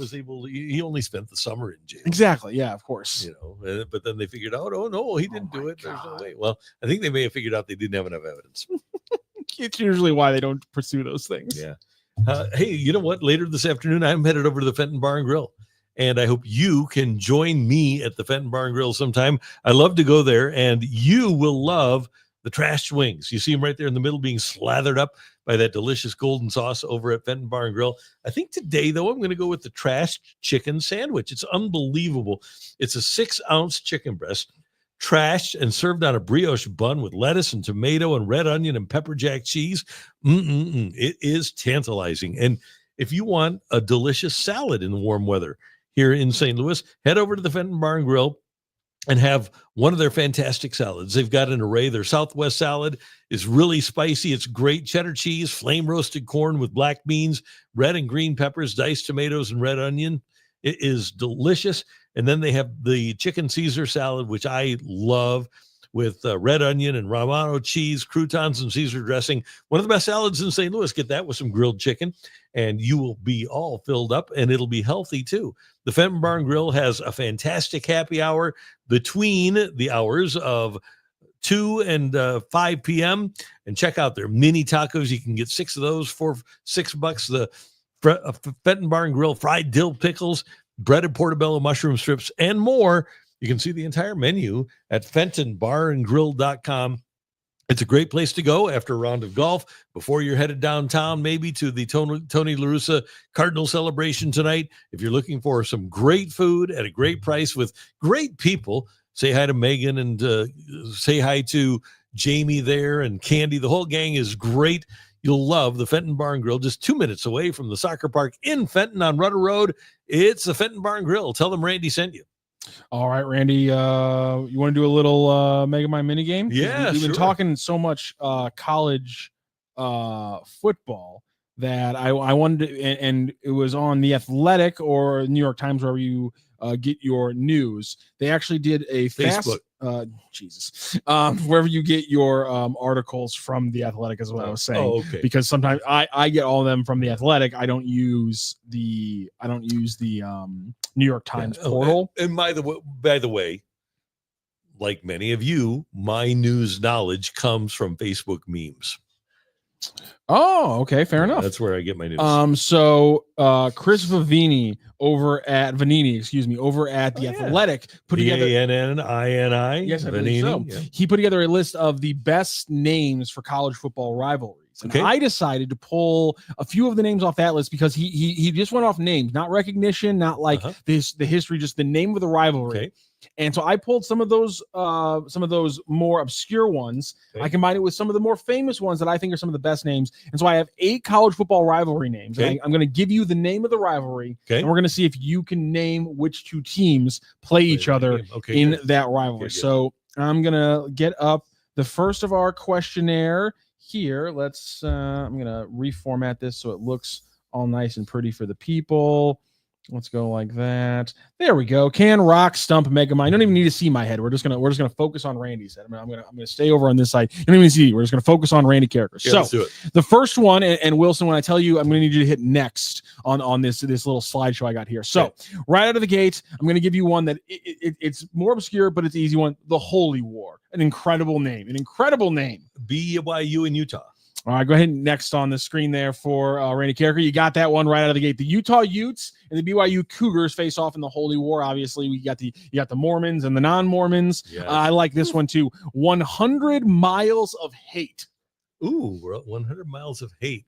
He only spent the summer in jail. Exactly. Yeah, of course. But then they figured out, oh no, he didn't do it. There's no way. Well, I think they may have figured out they didn't have enough evidence. It's usually why they don't pursue those things. Yeah. Hey, you know what? Later this afternoon, I'm headed over to the Fenton Bar and Grill. And I hope you can join me at the Fenton Bar and Grill sometime. I love to go there, and you will love the trashed wings. You see them right there in the middle being slathered up by that delicious golden sauce over at Fenton Bar and Grill. I think today, though, I'm going to go with the trashed chicken sandwich. It's unbelievable. It's a 6-ounce chicken breast, trashed and served on a brioche bun with lettuce and tomato and red onion and pepper jack cheese. It is tantalizing. And if you want a delicious salad in the warm weather here in St. Louis, head over to the Fenton Bar and Grill and have one of their fantastic salads. They've got an array. Their Southwest salad is really spicy. It's great cheddar cheese, flame roasted corn with black beans, red and green peppers, diced tomatoes, and red onion. It is delicious. And then they have the chicken Caesar salad, which I love, with red onion and Romano cheese, croutons, and Caesar dressing. One of the best salads in St. Louis. Get that with some grilled chicken, and you will be all filled up, and it'll be healthy too. The Fenton Bar and Grill has a fantastic happy hour between the hours of 2 and 5 p.m. And check out their mini tacos. You can get 6 of those for $6. The Fenton Bar and Grill fried dill pickles, breaded portobello mushroom strips, and more. You can see the entire menu at FentonBarandGrill.com. It's a great place to go after a round of golf, before you're headed downtown, maybe to the Tony La Russa Cardinal celebration tonight. If you're looking for some great food at a great price with great people, Say hi to Megan and say hi to Jamie there and Candy. The whole gang is great. You'll love the Fenton Barn Grill, just 2 minutes away from the soccer park in Fenton on Rudder Road. It's the Fenton Barn Grill. Tell them Randy sent you. All right, Randy, you want to do a little Megamind minigame? Yeah, We've been sure. talking so much college football that I wanted to, and it was on The Athletic or New York Times, wherever you get your news. They actually did a Facebook. wherever you get your articles from The Athletic is what I was saying. Oh, okay. Because sometimes I get all of them from The Athletic. I don't use the New York Times portal. And by the way, like many of you, my news knowledge comes from Facebook memes. Oh, okay, fair enough. That's where I get my news. So Chris Vanini over at The Athletic put together Vannini. Yes, I believe so. Yeah. He put together a list of the best names for college football rivalries. And I decided to pull a few of the names off that list because he just went off names, not recognition, not like the history, just the name of the rivalry. Okay. And so I pulled some of those more obscure ones. Okay. I combined it with some of the more famous ones that I think are some of the best names. And so I have 8 college football rivalry names. Okay. And I'm going to give you the name of the rivalry. Okay. And we're going to see if you can name which 2 teams play each other in that rivalry. So I'm going to get up the first of our questionnaire here. Let's I'm going to reformat this so it looks all nice and pretty for the people. Let's go like that. There we go. Can rock stump Megamind. You don't even need to see my head. We're just gonna focus on Randy's head. I'm gonna stay over on this side. You don't even see. We're just gonna focus on Randy Karaker. Yeah, so let's do it. The first one, and Wilson, when I tell you, I'm gonna need you to hit next on this little slideshow I got here. So right out of the gate, I'm gonna give you one that it's more obscure, but it's an easy one. The Holy War. An incredible name. BYU in Utah. All right, go ahead and next on the screen there for Randy Karaker. You got that one right out of the gate. The Utah Utes and the BYU Cougars face off in the Holy War. Obviously, you got the Mormons and the non-Mormons. Yes. I like this one too. 100 Miles of Hate. Ooh, we're at 100 Miles of Hate.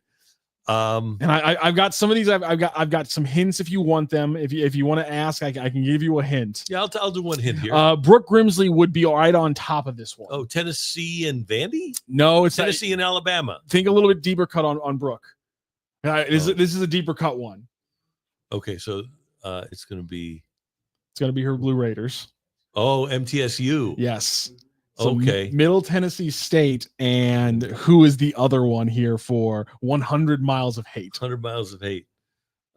And I've got some of these. I've got some hints if you want them. If you want to ask, I can give you a hint. Yeah, I'll do one hint here. Brooke Grimsley would be right on top of this one. Oh, Tennessee and Vandy? No, it's Tennessee and Alabama. Think a little bit deeper cut on Brooke. This is a deeper cut one. Okay, so it's gonna be her Blue Raiders. Oh, MTSU. Yes. So okay. Middle Tennessee State, and who is the other one here for 100 Miles of Hate? 100 Miles of Hate.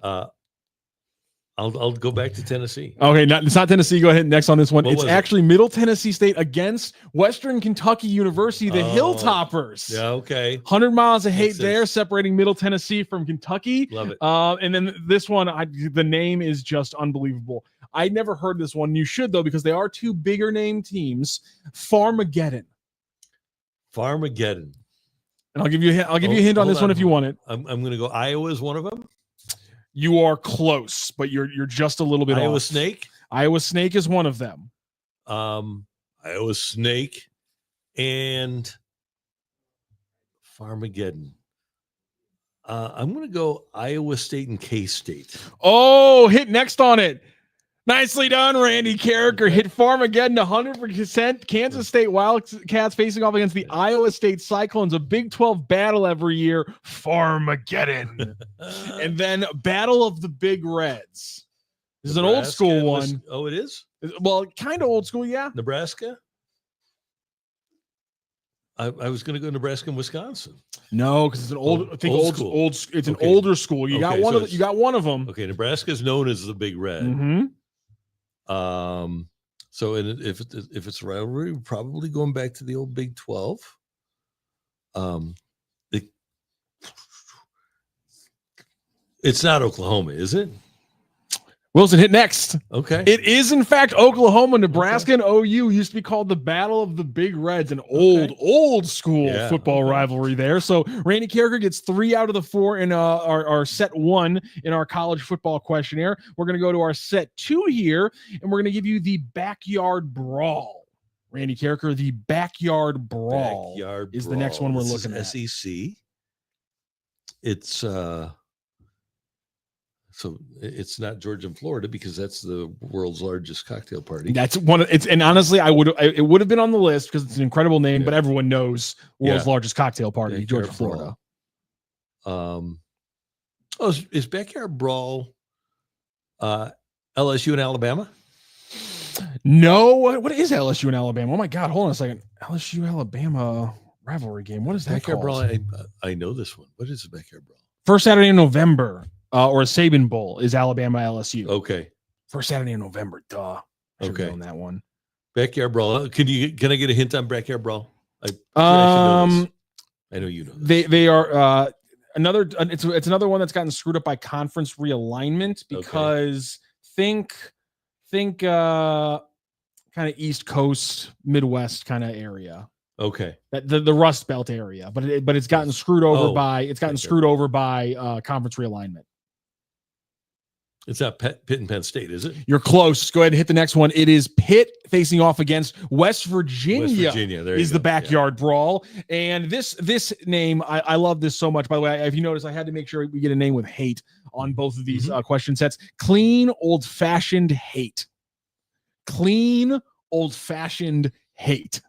I'll go back to Tennessee. Okay, it's not Tennessee. Go ahead next on this one. It's actually Middle Tennessee State against Western Kentucky University, the Hilltoppers. Yeah, okay. 100 Miles of Hate there, separating Middle Tennessee from Kentucky. Love it. And then this one, the name is just unbelievable. I never heard this one. You should, though, because they are 2 bigger name teams. Farmageddon. And I'll give you a hint on this one if you want it. I'm going to go Iowa is one of them. You are close, but you're just a little bit Iowa off. Snake. Iowa Snake is one of them. Iowa Snake and Farmageddon. I'm going to go Iowa State and K-State. Oh, hit next on it. Nicely done, Randy Karaker. Hit Farmageddon 100%. Kansas State Wildcats facing off against the Iowa State Cyclones. A Big 12 battle every year. Farmageddon. And then Battle of the Big Reds. This is an old school one. Oh, it is? Well, kind of old school, yeah. Nebraska? I was going to go Nebraska and Wisconsin. No, because it's an old school. It's an older school. You got one of them. Okay, Nebraska is known as the Big Red. Mm-hmm. So if it's rivalry, we're probably going back to the old Big 12. It's not Oklahoma, is it? Wilson, hit next. Okay. It is, in fact, Oklahoma. Nebraska and OU used to be called the Battle of the Big Reds, an old school football rivalry there. So Randy Karaker gets 3 out of the 4 in our set 1 in our college football questionnaire. We're going to go to our set 2 here, and we're going to give you the Backyard Brawl. Randy Karaker, the Backyard Brawl is the next one we're looking at. SEC. It's So it's not Georgia and Florida because that's the world's largest cocktail party. That's one of it's, and honestly, it would have been on the list because it's an incredible name, but everyone knows world's largest cocktail party, Georgia, Florida. Is Backyard Brawl LSU and Alabama? No, what is LSU and Alabama? Oh my God, hold on a second. LSU Alabama rivalry game. What is that Backyard called? Brawl? I know this one. What is the Backyard Brawl? First Saturday in November, or a Saban Bowl is Alabama LSU. Okay. First Saturday in November. Duh. I should have known that one. Backyard Brawl. Can I get a hint on Backyard Brawl? I know you know this. They are another. It's another one that's gotten screwed up by conference realignment because think kind of East Coast, Midwest kind of area. Okay. The Rust Belt area, but it's gotten screwed over by conference realignment. It's not Pitt and Penn State, is it? You're close. Go ahead and hit the next one. It is Pitt facing off against West Virginia. West Virginia, there is you the go. Backyard Brawl. And this name, I love this so much. By the way, if you notice, I had to make sure we get a name with hate on both of these question sets. Clean, old-fashioned hate. Clean, old-fashioned hate.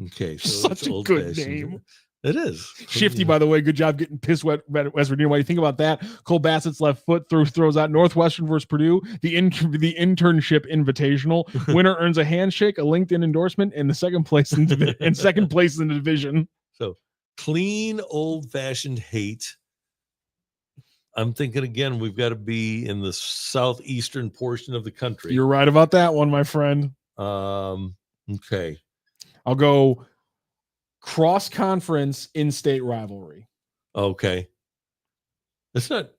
Okay. So Such a good name. It is. Shifty, by the way, good job getting pissed wet West Virginia. What do you think about that? Cole Bassett's left foot throws out Northwestern versus Purdue, the internship invitational. Winner earns a handshake, a LinkedIn endorsement, and the second place in the division. So clean, old-fashioned hate. I'm thinking again, we've got to be in the southeastern portion of the country. You're right about that one, my friend. Okay. I'll go cross-conference in-state rivalry. Okay. It's not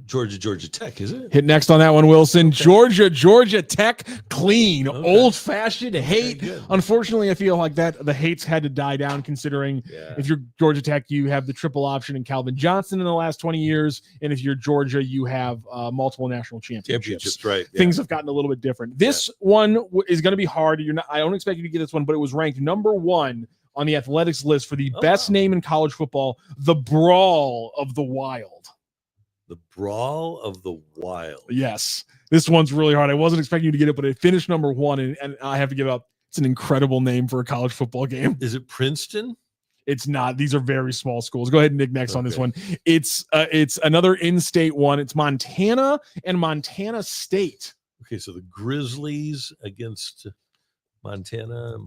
Georgia Tech, is it? Hit next on that one, Wilson. Okay. Georgia Tech, clean, old-fashioned hate. Good. Unfortunately, I feel like the hates had to die down considering if you're Georgia Tech, you have the triple option in Calvin Johnson in the last 20 years. And if you're Georgia, you have multiple national championships. Right. Things have gotten a little bit different. This one is going to be hard. I don't expect you to get this one, but it was ranked number 1 on the athletics list for the best name in college football, the Brawl of the Wild. The Brawl of the Wild. Yes. This one's really hard. I wasn't expecting you to get it, but it finished number 1, and I have to give up. It's an incredible name for a college football game. Is it Princeton? It's not. These are very small schools. Go ahead and Nick next on this one. It's another in-state one. It's Montana and Montana State. Okay, so the Grizzlies against Montana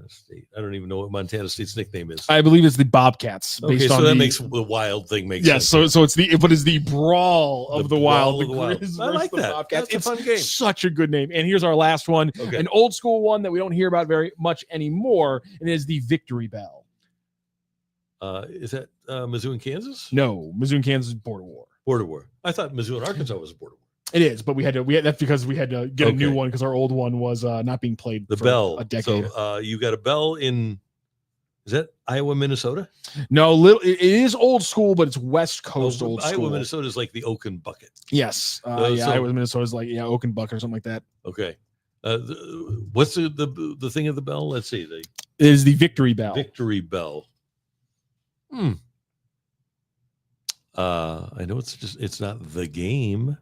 State. I don't even know what Montana State's nickname is. I believe it's the Bobcats. Okay, so that makes the Wild thing make sense. Yes, so it's the Brawl of the Wild. I like that. Bobcats. That's a fun game. Such a good name. And here's our last one, an old school one that we don't hear about very much anymore, and it is the Victory Bell. Is that Mizzou and Kansas? No, Mizzou and Kansas is border war. Border war. I thought Mizzou and Arkansas was a border war. It is, but that's because we had to get a new one because our old one was not being played for bell. A decade. So you got a bell in, is that Iowa, Minnesota? No, it is old school, but it's West Coast old school. Iowa, Minnesota is like the Oaken Bucket. Yes. Iowa, Minnesota is like Oaken Bucket or something like that. Okay. What's the thing of the bell? Let's see. It is the Victory Bell. Victory Bell. I know it's not the game.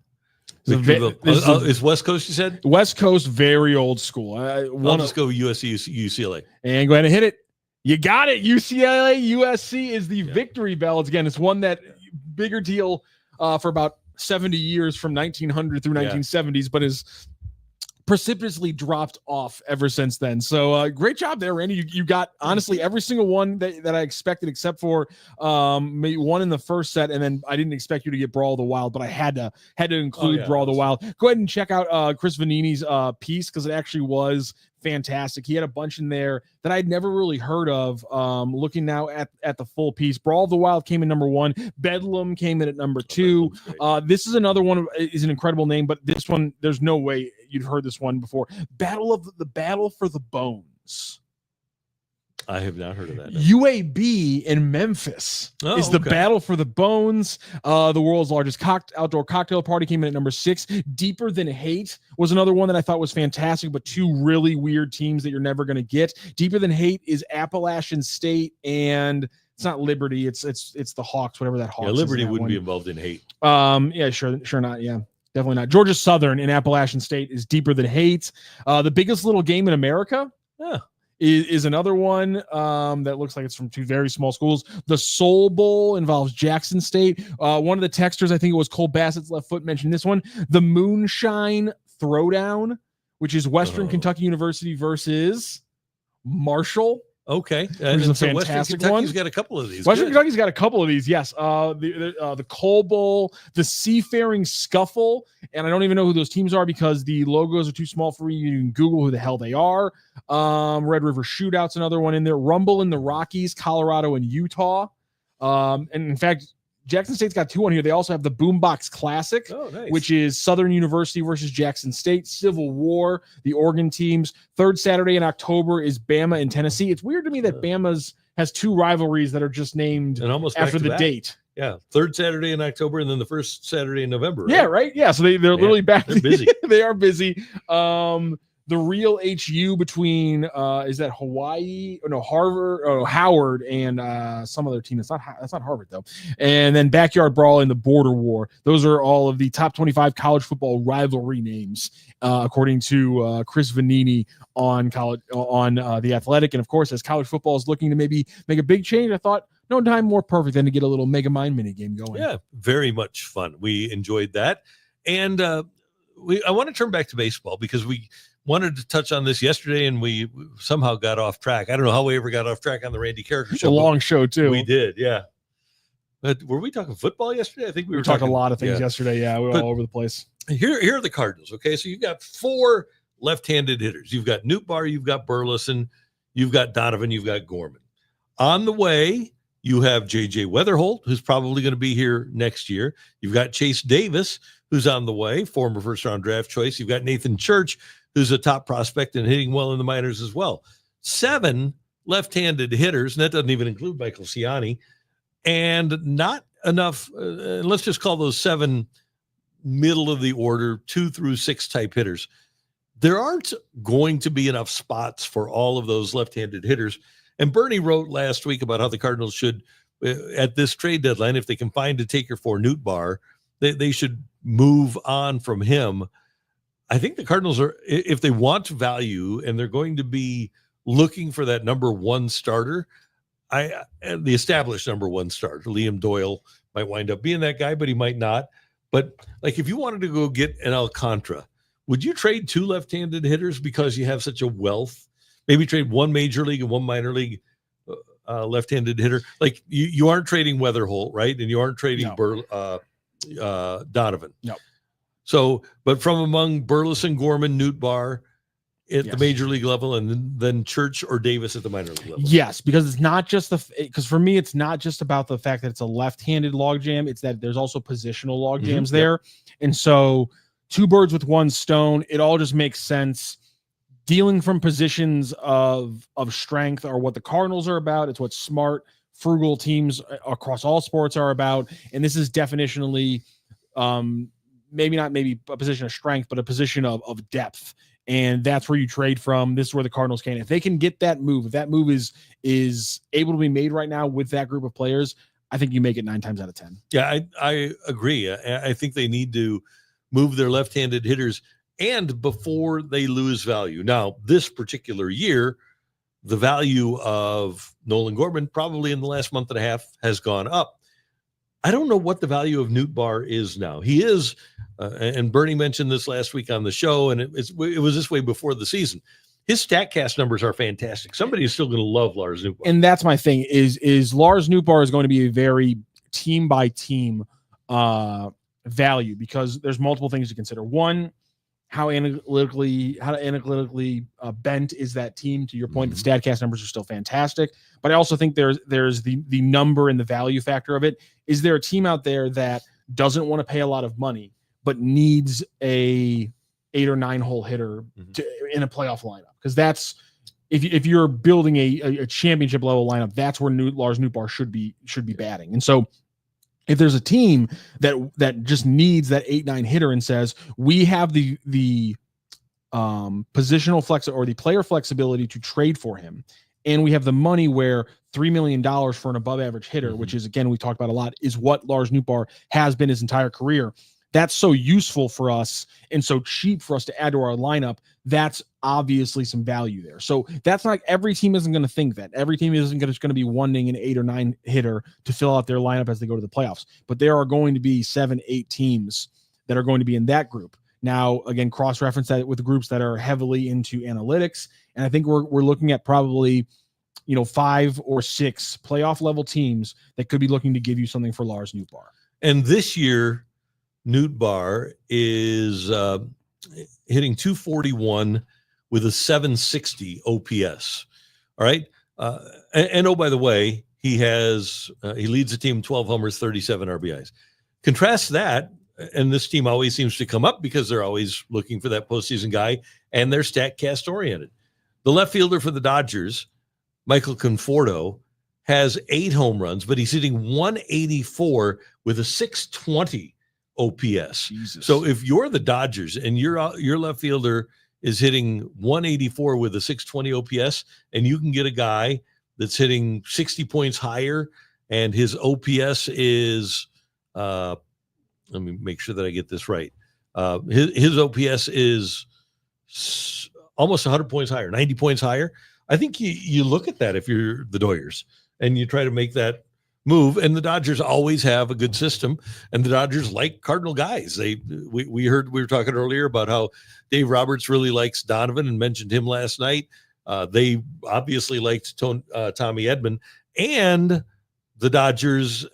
It's West Coast, you said? West Coast, very old school. I'll just go USC, UCLA. And go ahead and hit it. You got it. UCLA, USC is the Victory Bell. It's one that bigger deal for about 70 years from 1900 through 1970s, but is precipitously dropped off ever since then. So great job there, Randy. You got honestly every single one that I expected, except for maybe one in the first set, and then I didn't expect you to get Brawl of the Wild, but I had to include Brawl of the Wild. Go ahead and check out Chris Vanini's piece because it actually was fantastic. He had a bunch in there that I'd never really heard of. Looking now at the full piece, Brawl of the Wild came in number 1. Bedlam came in at number 2. This is another one is an incredible name, but this one there's no way you'd heard this one before. Battle for the Bones. I have not heard of that. No. UAB in Memphis is the Battle for the Bones. The world's largest outdoor cocktail party came in at number 6. Deeper Than Hate was another one that I thought was fantastic, but 2 really weird teams that you're never going to get. Deeper Than Hate is Appalachian State, and it's not Liberty. It's the Hawks, whatever that Hawks. Yeah, Liberty wouldn't be involved in hate. Yeah, sure not. Yeah. Definitely not. Georgia Southern in Appalachian State is deeper than hate. The biggest little game in America is another one that looks like it's from two very small schools. The Soul Bowl involves Jackson State. One of the texters, I think it was Cole Bassett's left foot, mentioned this one. The Moonshine Throwdown, which is Western Kentucky University versus Marshall. Okay, and so fantastic Western Kentucky's one. got a couple of these. Western Kentucky's got a couple of these. Yes, the Coal Bowl, the Seafaring Scuffle, and I don't even know who those teams are because the logos are too small for you. You can Google who the hell they are. Red River Shootout's another one in there. Rumble in the Rockies, Colorado and Utah. And in fact, Jackson State's got two on here. They also have the Boombox Classic, which is Southern University versus Jackson State. Civil War, the Oregon teams. Third Saturday in October is Bama and Tennessee. It's weird to me that Bama's has two rivalries that are just named and almost after the date. Yeah, third Saturday in October and then the first Saturday in November. Right? Yeah, right. Yeah, so they're literally back. They're busy. They are busy. The real HU between is that Hawaii? Or no, Harvard or Howard and some other team. That's not Harvard though. And then Backyard Brawl and the Border War. Those are all of the top 25 college football rivalry names, according to Chris Vanini on The Athletic. And of course, as college football is looking to maybe make a big change, I thought no time more perfect than to get a little MEGAMIND minigame going. Yeah, very much fun. We enjoyed that, and I want to turn back to baseball because we wanted to touch on this yesterday, and we somehow got off track. I don't know how we ever got off track on the Randy Karaker show. A long show, too. We did, yeah. But were we talking football yesterday? I think we were talking a lot of things yesterday. Yeah, we were all over the place. Here are the Cardinals, okay? So you've got four left-handed hitters. You've got Nootbaar, you've got Burleson, you've got Donovan, you've got Gorman. On the way, you have J.J. Weatherholt, who's probably going to be here next year. You've got Chase Davis, who's on the way, former first-round draft choice. You've got Nathan Church, who's a top prospect and hitting well in the minors as well. 7 left-handed hitters, and that doesn't even include Michael Ciani, and not enough, let's just call those 7 middle of the order, 2 through 6 type hitters. There aren't going to be enough spots for all of those left-handed hitters. And Bernie wrote last week about how the Cardinals should, at this trade deadline, if they can find a taker for Nootbaar, they should move on from him. I think the Cardinals are, if they want value and they're going to be looking for that number one starter, the established number one starter, Liam Doyle might wind up being that guy, but he might not. But like if you wanted to go get an Alcantara, would you trade 2 left-handed hitters because you have such a wealth? Maybe trade 1 major league and 1 minor league left-handed hitter. Like you aren't trading Weatherholt, right? And you aren't trading Donovan. No. So, but from among Burleson, Gorman, Nootbaar at the major league level, and then Church or Davis at the minor league level. Yes, because it's not just because for me, it's not just about the fact that it's a left-handed logjam. It's that there's also positional logjams there. And so 2 birds with 1 stone, it all just makes sense. Dealing from positions of strength are what the Cardinals are about. It's what smart, frugal teams across all sports are about. And this is definitionally maybe a position of strength, but a position of depth. And that's where you trade from. This is where the Cardinals can. If they can get that move, if that move is able to be made right now with that group of players, I think you make it 9 times out of 10. Yeah, I agree. I think they need to move their left-handed hitters and before they lose value. Now, this particular year, the value of Nolan Gorman probably in the last month and a half has gone up. I don't know what the value of Nootbaar is now. He is, and Bernie mentioned this last week on the show, and it was this way before the season. His StatCast numbers are fantastic. Somebody is still going to love Lars Nootbaar. And that's my thing, is Lars Nootbaar is going to be a very team-by-team value because there's multiple things to consider. One, how analytically bent is that team? To your point, the StatCast numbers are still fantastic, but I also think there's the number and the value factor of it. Is there a team out there that doesn't want to pay a lot of money but needs a 8 or 9 hole hitter in a playoff lineup? Because that's if you're building a championship level lineup, that's where Lars Nootbaar should be batting. And so if there's a team that just needs that 8-9 hitter and says we have the positional flex or the player flexibility to trade for him, and we have the money where $3 million for an above average hitter, which is, again, we talked about a lot, is what Lars Nootbaar has been his entire career, that's so useful for us and so cheap for us to add to our lineup. That's obviously some value there. So that's not, every team isn't going to think that. Every team isn't going to be wanting an 8 or 9 hitter to fill out their lineup as they go to the playoffs. But there are going to be 7, 8 teams that are going to be in that group. Now, again, cross-reference that with the groups that are heavily into analytics. And I think we're looking at probably, 5 or 6 playoff level teams that could be looking to give you something for Lars Nootbaar. And this year, Nootbaar is hitting 241 with a 760 OPS. All right. And oh, by the way, he leads the team 12 homers, 37 RBIs. Contrast that, and this team always seems to come up because they're always looking for that postseason guy, and they're StatCast oriented. The left fielder for the Dodgers, Michael Conforto, has 8 home runs, but he's hitting 184 with a 620 OPS. Jesus. So if you're the Dodgers and your left fielder is hitting 184 with a 620 OPS, and you can get a guy that's hitting 60 points higher, and his OPS is, let me make sure that I get this right. His OPS is almost 100 points higher, 90 points higher. I think you look at that if you're the Doyers and you try to make that move. And the Dodgers always have a good system, and the Dodgers like Cardinal guys. We were talking earlier about how Dave Roberts really likes Donovan and mentioned him last night. They obviously liked Tommy Edman, and the Dodgers,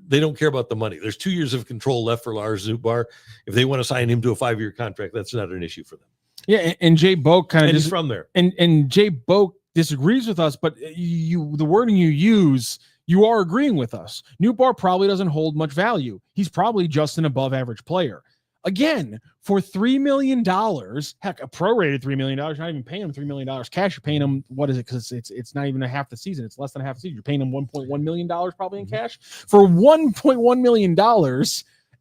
they don't care about the money. There's 2 years of control left for Lars Nootbaar. If they want to sign him to a 5-year contract, that's not an issue for them. Yeah, and Jay Boak kind of is from there. And Jay Boak disagrees with us, but the wording you use, you are agreeing with us. Nootbaar probably doesn't hold much value. He's probably just an above average player. Again, for $3 million, heck, a prorated $3 million, you're not even paying him $3 million cash. You're paying him, what is it? Because it's not even a half the season. It's less than a half the season. You're paying him $1.1 million probably in cash. For $1.1 million,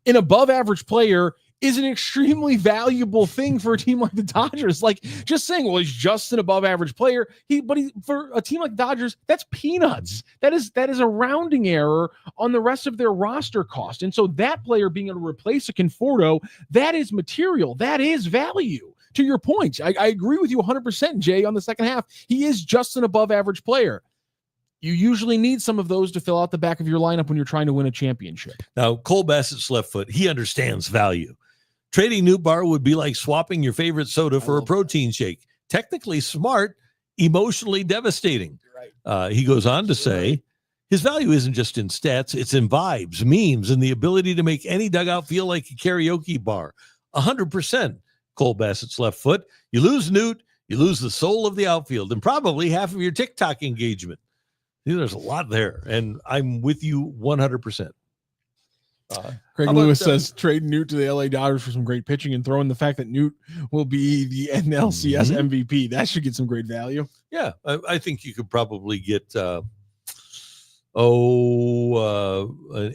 an above average player is an extremely valuable thing for a team like the Dodgers. Like, just saying, well, he's just an above average player. But for a team like the Dodgers, that's peanuts. That is a rounding error on the rest of their roster cost. And so that player being able to replace a Conforto, that is material. That is value. To your point, I agree with you 100%, Jay, on the second half. He is just an above average player. You usually need some of those to fill out the back of your lineup when you're trying to win a championship. Now, Cole Bassett's left foot, he understands value. Trading Nootbaar would be like swapping your favorite soda for a protein shake. Technically smart, emotionally devastating. Right. He goes on to say, his value isn't just in stats, it's in vibes, memes, and the ability to make any dugout feel like a karaoke bar. 100%. Cole Bassett's left foot. You lose Newt, you lose the soul of the outfield, and probably half of your TikTok engagement. There's a lot there, and I'm with you 100%. Craig Lewis says trade Newt to the LA Dodgers for some great pitching and throw in the fact that Newt will be the NLCS MVP. That should get some great value. Yeah, I think you could probably get an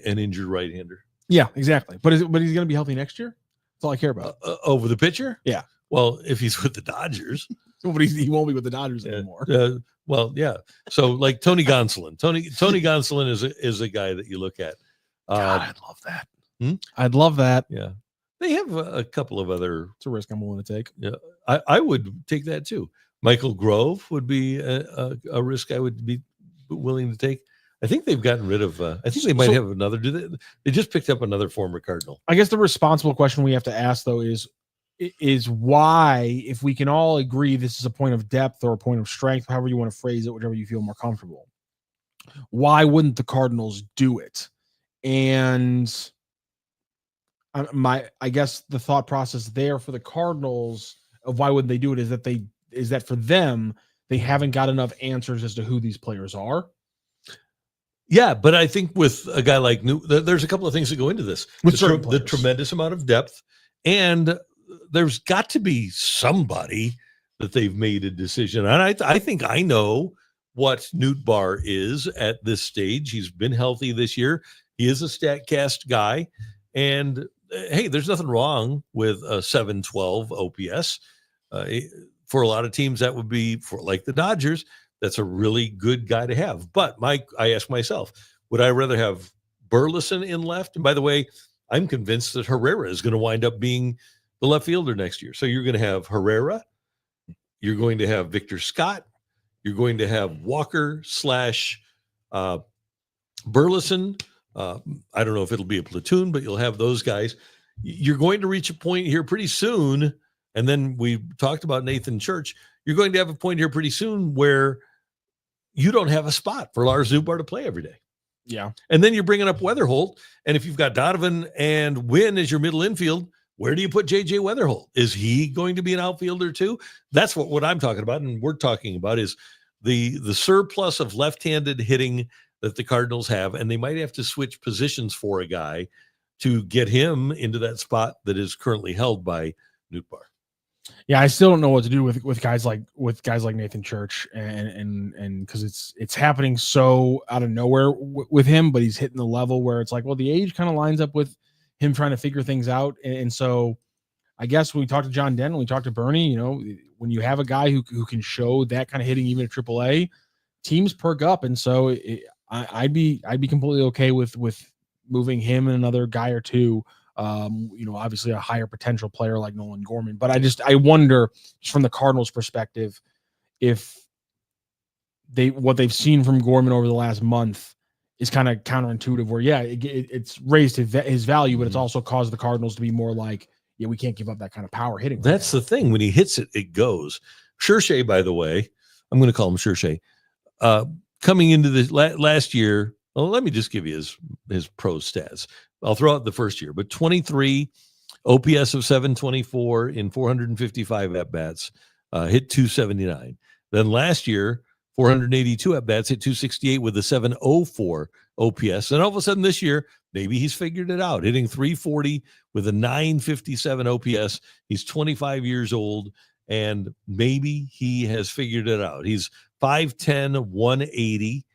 injured right-hander. Yeah, exactly. But he's going to be healthy next year. That's all I care about. Over the pitcher? Yeah. Well, if he's with the Dodgers, but he won't be with the Dodgers anymore. Well, yeah. So like Tony Gonsolin. Tony Gonsolin is a guy that you look at. God, I'd love that. I'd love that. Yeah. They have a couple of other. It's a risk I'm willing to take. Yeah. I would take that too. Michael Grove would be a risk I would be willing to take. I think they've gotten rid of, I think they might have another. They just picked up another former Cardinal. I guess the responsible question we have to ask, though, is why, if we can all agree this is a point of depth or a point of strength, however you want to phrase it, whichever you feel more comfortable, why wouldn't the Cardinals do it? And I guess the thought process there for the Cardinals of why wouldn't they do it is that for them, they haven't got enough answers as to who these players are. Yeah, but I think with a guy like Newt, there's a couple of things that go into this. The tremendous amount of depth, and there's got to be somebody that they've made a decision. And I think I know what Nootbaar is at this stage. He's been healthy this year. He is a StatCast guy. And hey, there's nothing wrong with a 712 OPS. For a lot of teams, that would be, for like the Dodgers, that's a really good guy to have. But I ask myself, would I rather have Burleson in left? And by the way, I'm convinced that Herrera is going to wind up being the left fielder next year. So you're going to have Herrera, you're going to have Victor Scott, you're going to have Walker / Burleson. I don't know if it'll be a platoon, but you'll have those guys. You're going to reach a point here pretty soon. And then we talked about Nathan Church. You're going to have a point here pretty soon where you don't have a spot for Lars Nootbaar to play every day. Yeah. And then you're bringing up Weatherholt. And if you've got Donovan and Wynn as your middle infield, where do you put JJ Weatherholt? Is he going to be an outfielder too? That's what I'm talking about. And we're talking about is the surplus of left-handed hitting that the Cardinals have. And they might have to switch positions for a guy to get him into that spot that is currently held by Nootbaar. Yeah, I still don't know what to do with guys like Nathan Church, and because it's happening so out of nowhere with him, but he's hitting the level where it's like, well, the age kind of lines up with him trying to figure things out, and so I guess when we talked to John Denton, we talked to Bernie, when you have a guy who can show that kind of hitting even at AAA, teams perk up, and so I'd be completely okay with moving him and another guy or two. Obviously a higher potential player like Nolan Gorman, but I wonder just from the Cardinals' perspective, if what they've seen from Gorman over the last month is kind of counterintuitive where, it's raised his value, but it's also caused the Cardinals to be more like, we can't give up that kind of power hitting. That's the thing. When he hits it, it goes. Scherche, by the way, I'm going to call him Scherche, coming into the last year. Well, let me just give you his pro stats. I'll throw out the first year, but 23 OPS of 724 in 455 at-bats, hit 279. Then last year, 482 at-bats, hit 268 with a 704 OPS. And all of a sudden this year, maybe he's figured it out, hitting 340 with a 957 OPS. He's 25 years old, and maybe he has figured it out. He's 5'10", 180,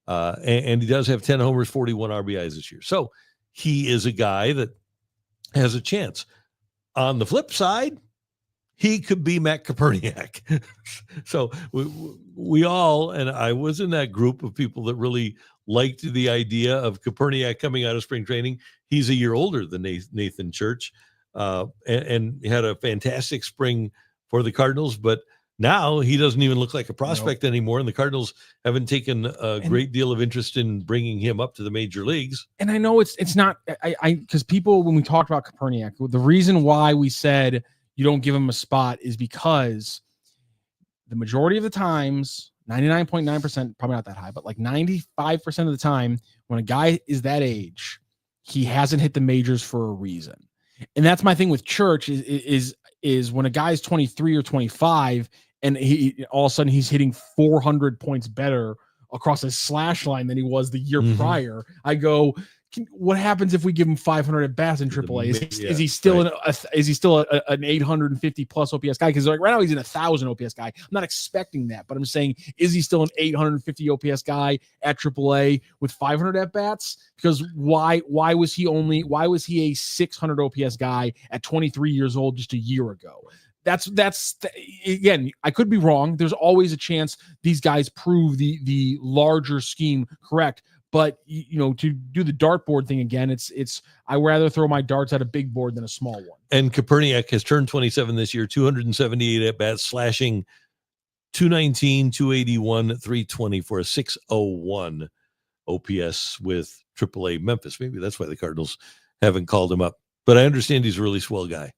and he does have 10 homers, 41 RBIs this year. So he is a guy that has a chance. On the flip side, he could be Matt Koperniak. So we all, and I was in that group of people that really liked the idea of Koperniak coming out of spring training. He's a year older than Nathan Church, and had a fantastic spring for the Cardinals, but now he doesn't even look like a prospect anymore, and the Cardinals haven't taken a great deal of interest in bringing him up to the major leagues. And I know it's not because people, when we talked about Koperniak, the reason why we said you don't give him a spot is because the majority of the times, 99.9%, probably not that high, but like 95% of the time, when a guy is that age, he hasn't hit the majors for a reason. And that's my thing with Church is when a guy's 23 or 25 and he all of a sudden he's hitting 400 points better across his slash line than he was the year prior. I go, what happens if we give him 500 at bats in AAA? Is he still an 850 plus OPS guy? Because like right now he's in 1,000 OPS guy. I'm not expecting that, but I'm saying, is he still an 850 OPS guy at AAA with 500 at bats? Because why was he a 600 OPS guy at 23 years old just a year ago? That's again, I could be wrong. There's always a chance these guys prove the larger scheme correct. But to do the dartboard thing again, it's I rather throw my darts at a big board than a small one. And Koperniak has turned 27 this year, 278 at bats, slashing 219, 281, 320 for a 601 OPS with AAA Memphis. Maybe that's why the Cardinals haven't called him up. But I understand he's a really swell guy.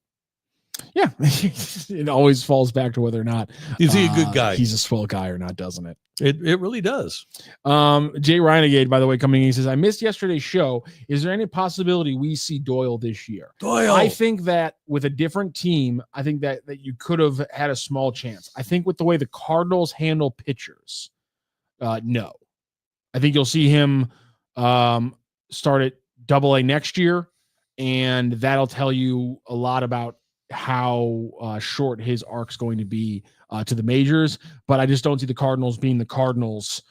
Yeah, it always falls back to whether or not is he a good guy. He's a swell guy or not, doesn't it? It really does. Jay Reinegade, by the way, coming in, he says, I missed yesterday's show. Is there any possibility we see Doyle this year? Doyle. I think that with a different team, I think that you could have had a small chance. I think with the way the Cardinals handle pitchers, no. I think you'll see him start at AA next year, and that'll tell you a lot about how short his arc's going to be to the majors. But I just don't see the Cardinals being the Cardinals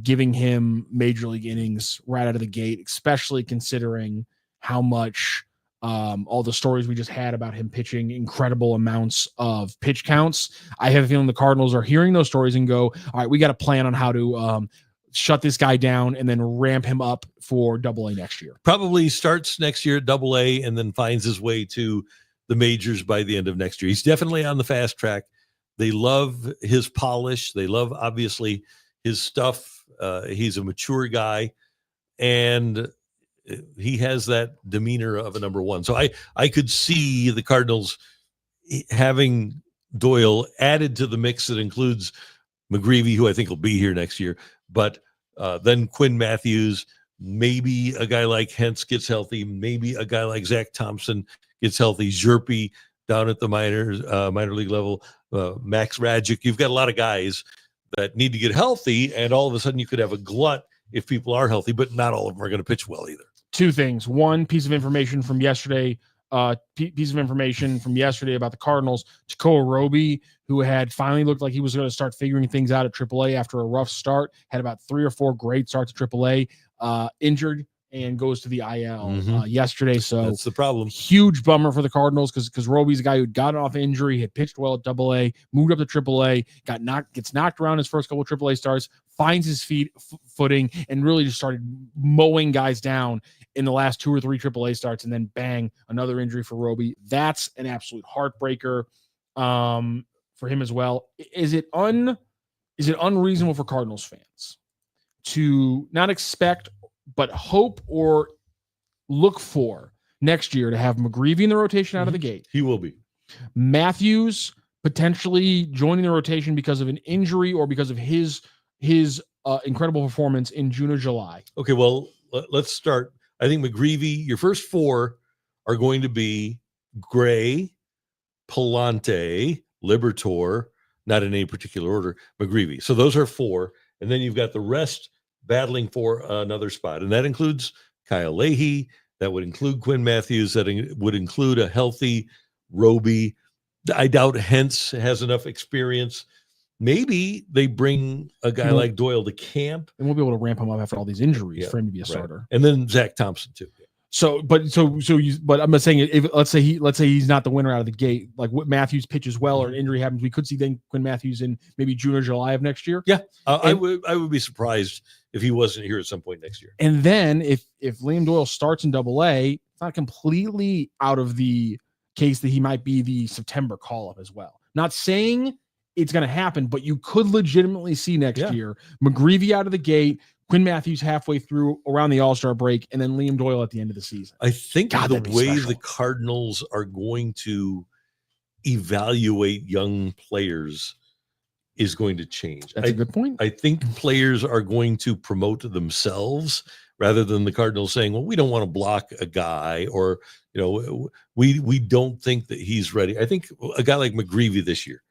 giving him major league innings right out of the gate, especially considering how much all the stories we just had about him pitching incredible amounts of pitch counts. I have a feeling the Cardinals are hearing those stories and go, all right, we got a plan on how to shut this guy down and then ramp him up for Double-A next year. Probably starts next year at Double-A and then finds his way to the majors by the end of next year. He's definitely on the fast track. They love his polish. They love, obviously, his stuff. He's a mature guy, and he has that demeanor of a number one. So I could see the Cardinals having Doyle added to the mix that includes McGreevy, who I think will be here next year, but then Quinn Mathews, maybe a guy like Hentz gets healthy, maybe a guy like Zach Thompson gets healthy, Zerpe down at the minor league level, Max Rajic. You've got a lot of guys that need to get healthy, and all of a sudden you could have a glut if people are healthy, but not all of them are going to pitch well either. Two things. One piece of information from yesterday, about the Cardinals. Tekoa Roby, who had finally looked like he was going to start figuring things out at AAA after a rough start, had about 3 or 4 great starts at AAA, injured and goes to the IL yesterday. So that's the problem. Huge bummer for the Cardinals because Roby's a guy who got off injury, had pitched well at AA, moved up to AAA, gets knocked around his first couple of AAA starts, finds his footing, and really just started mowing guys down in the last 2 or 3 AAA starts, and then bang, another injury for Roby. That's an absolute heartbreaker for him as well. Is it unreasonable for Cardinals fans to not expect but hope or look for next year to have McGreevy in the rotation out of the gate? He will be. Mathews potentially joining the rotation because of an injury or because of his incredible performance in June or July. Okay, well, let's start. I think McGreevy, your first 4 are going to be Gray, Palante, Liberatore, not in any particular order, McGreevy. So those are 4. And then you've got the rest battling for another spot. And that includes Kyle Leahy. That would include Quinn Mathews. That would include a healthy Roby. I doubt Hentz has enough experience. Maybe they bring a guy like Doyle to camp. And we'll be able to ramp him up after all these injuries for him to be a starter. And then Zach Thompson too. But I'm not saying if let's say he's not the winner out of the gate, like what Mathews pitches well or an injury happens, we could see then Quinn Mathews in maybe June or July of next year. Yeah. I would be surprised if he wasn't here at some point next year. And then if Liam Doyle starts in AA, it's not completely out of the case that he might be the September call-up as well. Not saying it's going to happen, but you could legitimately see next year McGreevy out of the gate, Quinn Mathews halfway through around the All-Star break, and then Liam Doyle at the end of the season. I think the way the Cardinals are going to evaluate young players is going to change. That's a good point. I think players are going to promote themselves rather than the Cardinals saying, well, we don't want to block a guy, or, we don't think that he's ready. I think a guy like McGreevy this year,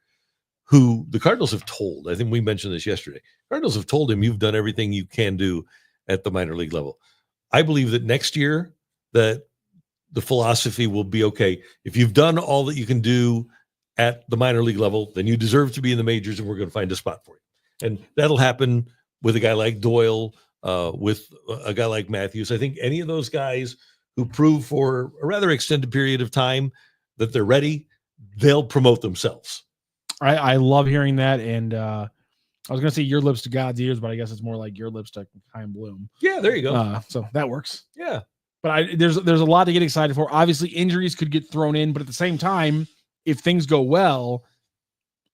who the Cardinals have told, I think we mentioned this yesterday, Cardinals have told him, you've done everything you can do at the minor league level. I believe that next year that the philosophy will be, okay, if you've done all that you can do at the minor league level, then you deserve to be in the majors, and we're going to find a spot for you. And that'll happen with a guy like Doyle, with a guy like Mathews. I think any of those guys who prove for a rather extended period of time that they're ready, they'll promote themselves. I love hearing that. And I was going to say your lips to God's ears, but I guess it's more like your lips to Chaim Bloom. Yeah, there you go. So that works. Yeah. But there's a lot to get excited for. Obviously, injuries could get thrown in, but at the same time, if things go well,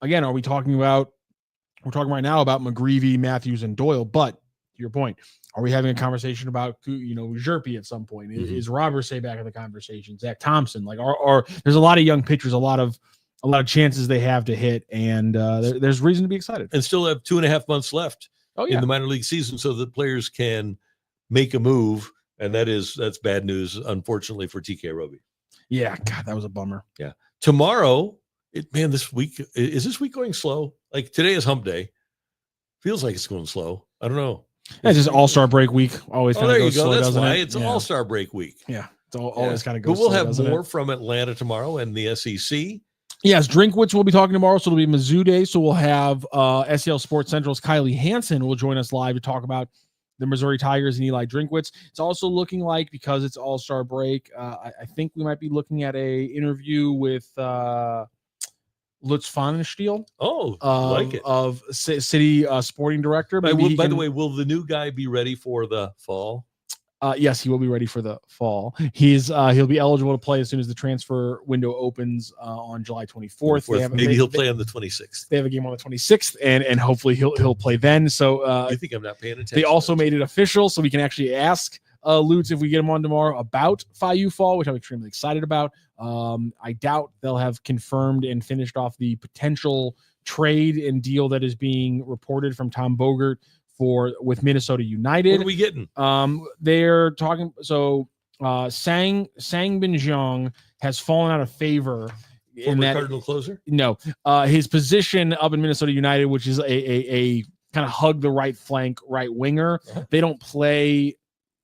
again, we're talking right now about McGreevy, Mathews, and Doyle. But to your point, are we having a conversation about Zerpe at some point? Is Robert Say back in the conversation? Zach Thompson? Like, there's a lot of young pitchers, a lot of chances they have to hit, and there's reason to be excited. And still have 2.5 months left in the minor league season, so that players can make a move. And that's bad news, unfortunately, for TK Roby. Yeah, God, that was a bummer. Yeah. Tomorrow, this week, is this week going slow? Like, today is hump day. Feels like it's going slow. I don't know. It's just All-Star break week. Always kind of goes slow, That's doesn't why it? it's All-Star break week. Yeah. It's always kind of goes But we'll slow, have more it? from Atlanta tomorrow and the SEC. Yes, Drinkwitz will be talking tomorrow, so it'll be Mizzou Day. So we'll have SEL Sports Central's Kylie Hansen will join us live to talk about the Missouri Tigers and Eli Drinkwitz. It's also looking like, because it's All-Star break, I think we might be looking at a interview with Lutz Pfannenstiel. Oh, like it. Of city sporting director. By the way, will the new guy be ready for the fall? Yes, he will be ready for the fall. He'll be eligible to play as soon as the transfer window opens on July 24th. Maybe he'll play on the 26th. They have a game on the 26th, and hopefully he'll play then. So you think I'm not paying attention? They also made it official, so we can actually ask Lutz, if we get him on tomorrow, about FIU fall, which I'm extremely excited about. I doubt they'll have confirmed and finished off the potential trade and deal that is being reported from Tom Bogert with Minnesota United. What are we getting? They're talking. So Sang Bin has fallen out of favor. Former Cardinal closer? No, his position up in Minnesota United, which is a kind of hug the right flank, right winger. They don't play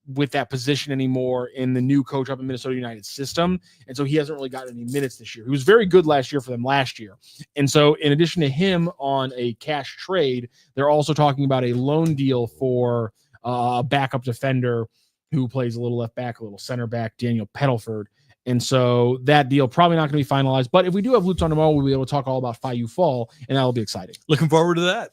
with that position anymore in the new coach up in Minnesota United system. And so he hasn't really gotten any minutes this year. He was very good last year for them last year. And so in addition to him on a cash trade, they're also talking about a loan deal for a backup defender who plays a little left back, a little center back, Daniel Pettelford. And so that deal probably not going to be finalized. But if we do have Lutz on tomorrow, we'll be able to talk all about FIU fall, and that'll be exciting. Looking forward to that.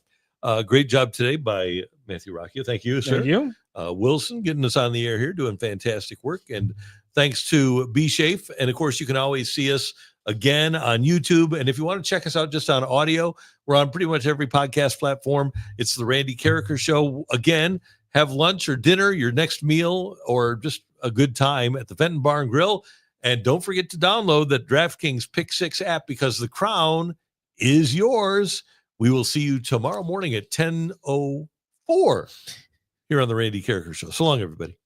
Great job today by Matthew Rocchio. Thank you, sir. Thank you. Wilson getting us on the air here, doing fantastic work. And thanks to B. Schaeff. And of course, you can always see us again on YouTube. And if you want to check us out just on audio, we're on pretty much every podcast platform. It's the Randy Karaker Show. Again, have lunch or dinner, your next meal, or just a good time at the Fenton Bar and Grill. And don't forget to download that DraftKings Pick 6 app, because the crown is yours. We will see you tomorrow morning at 10:04 here on the Randy Karaker Show. So long, everybody.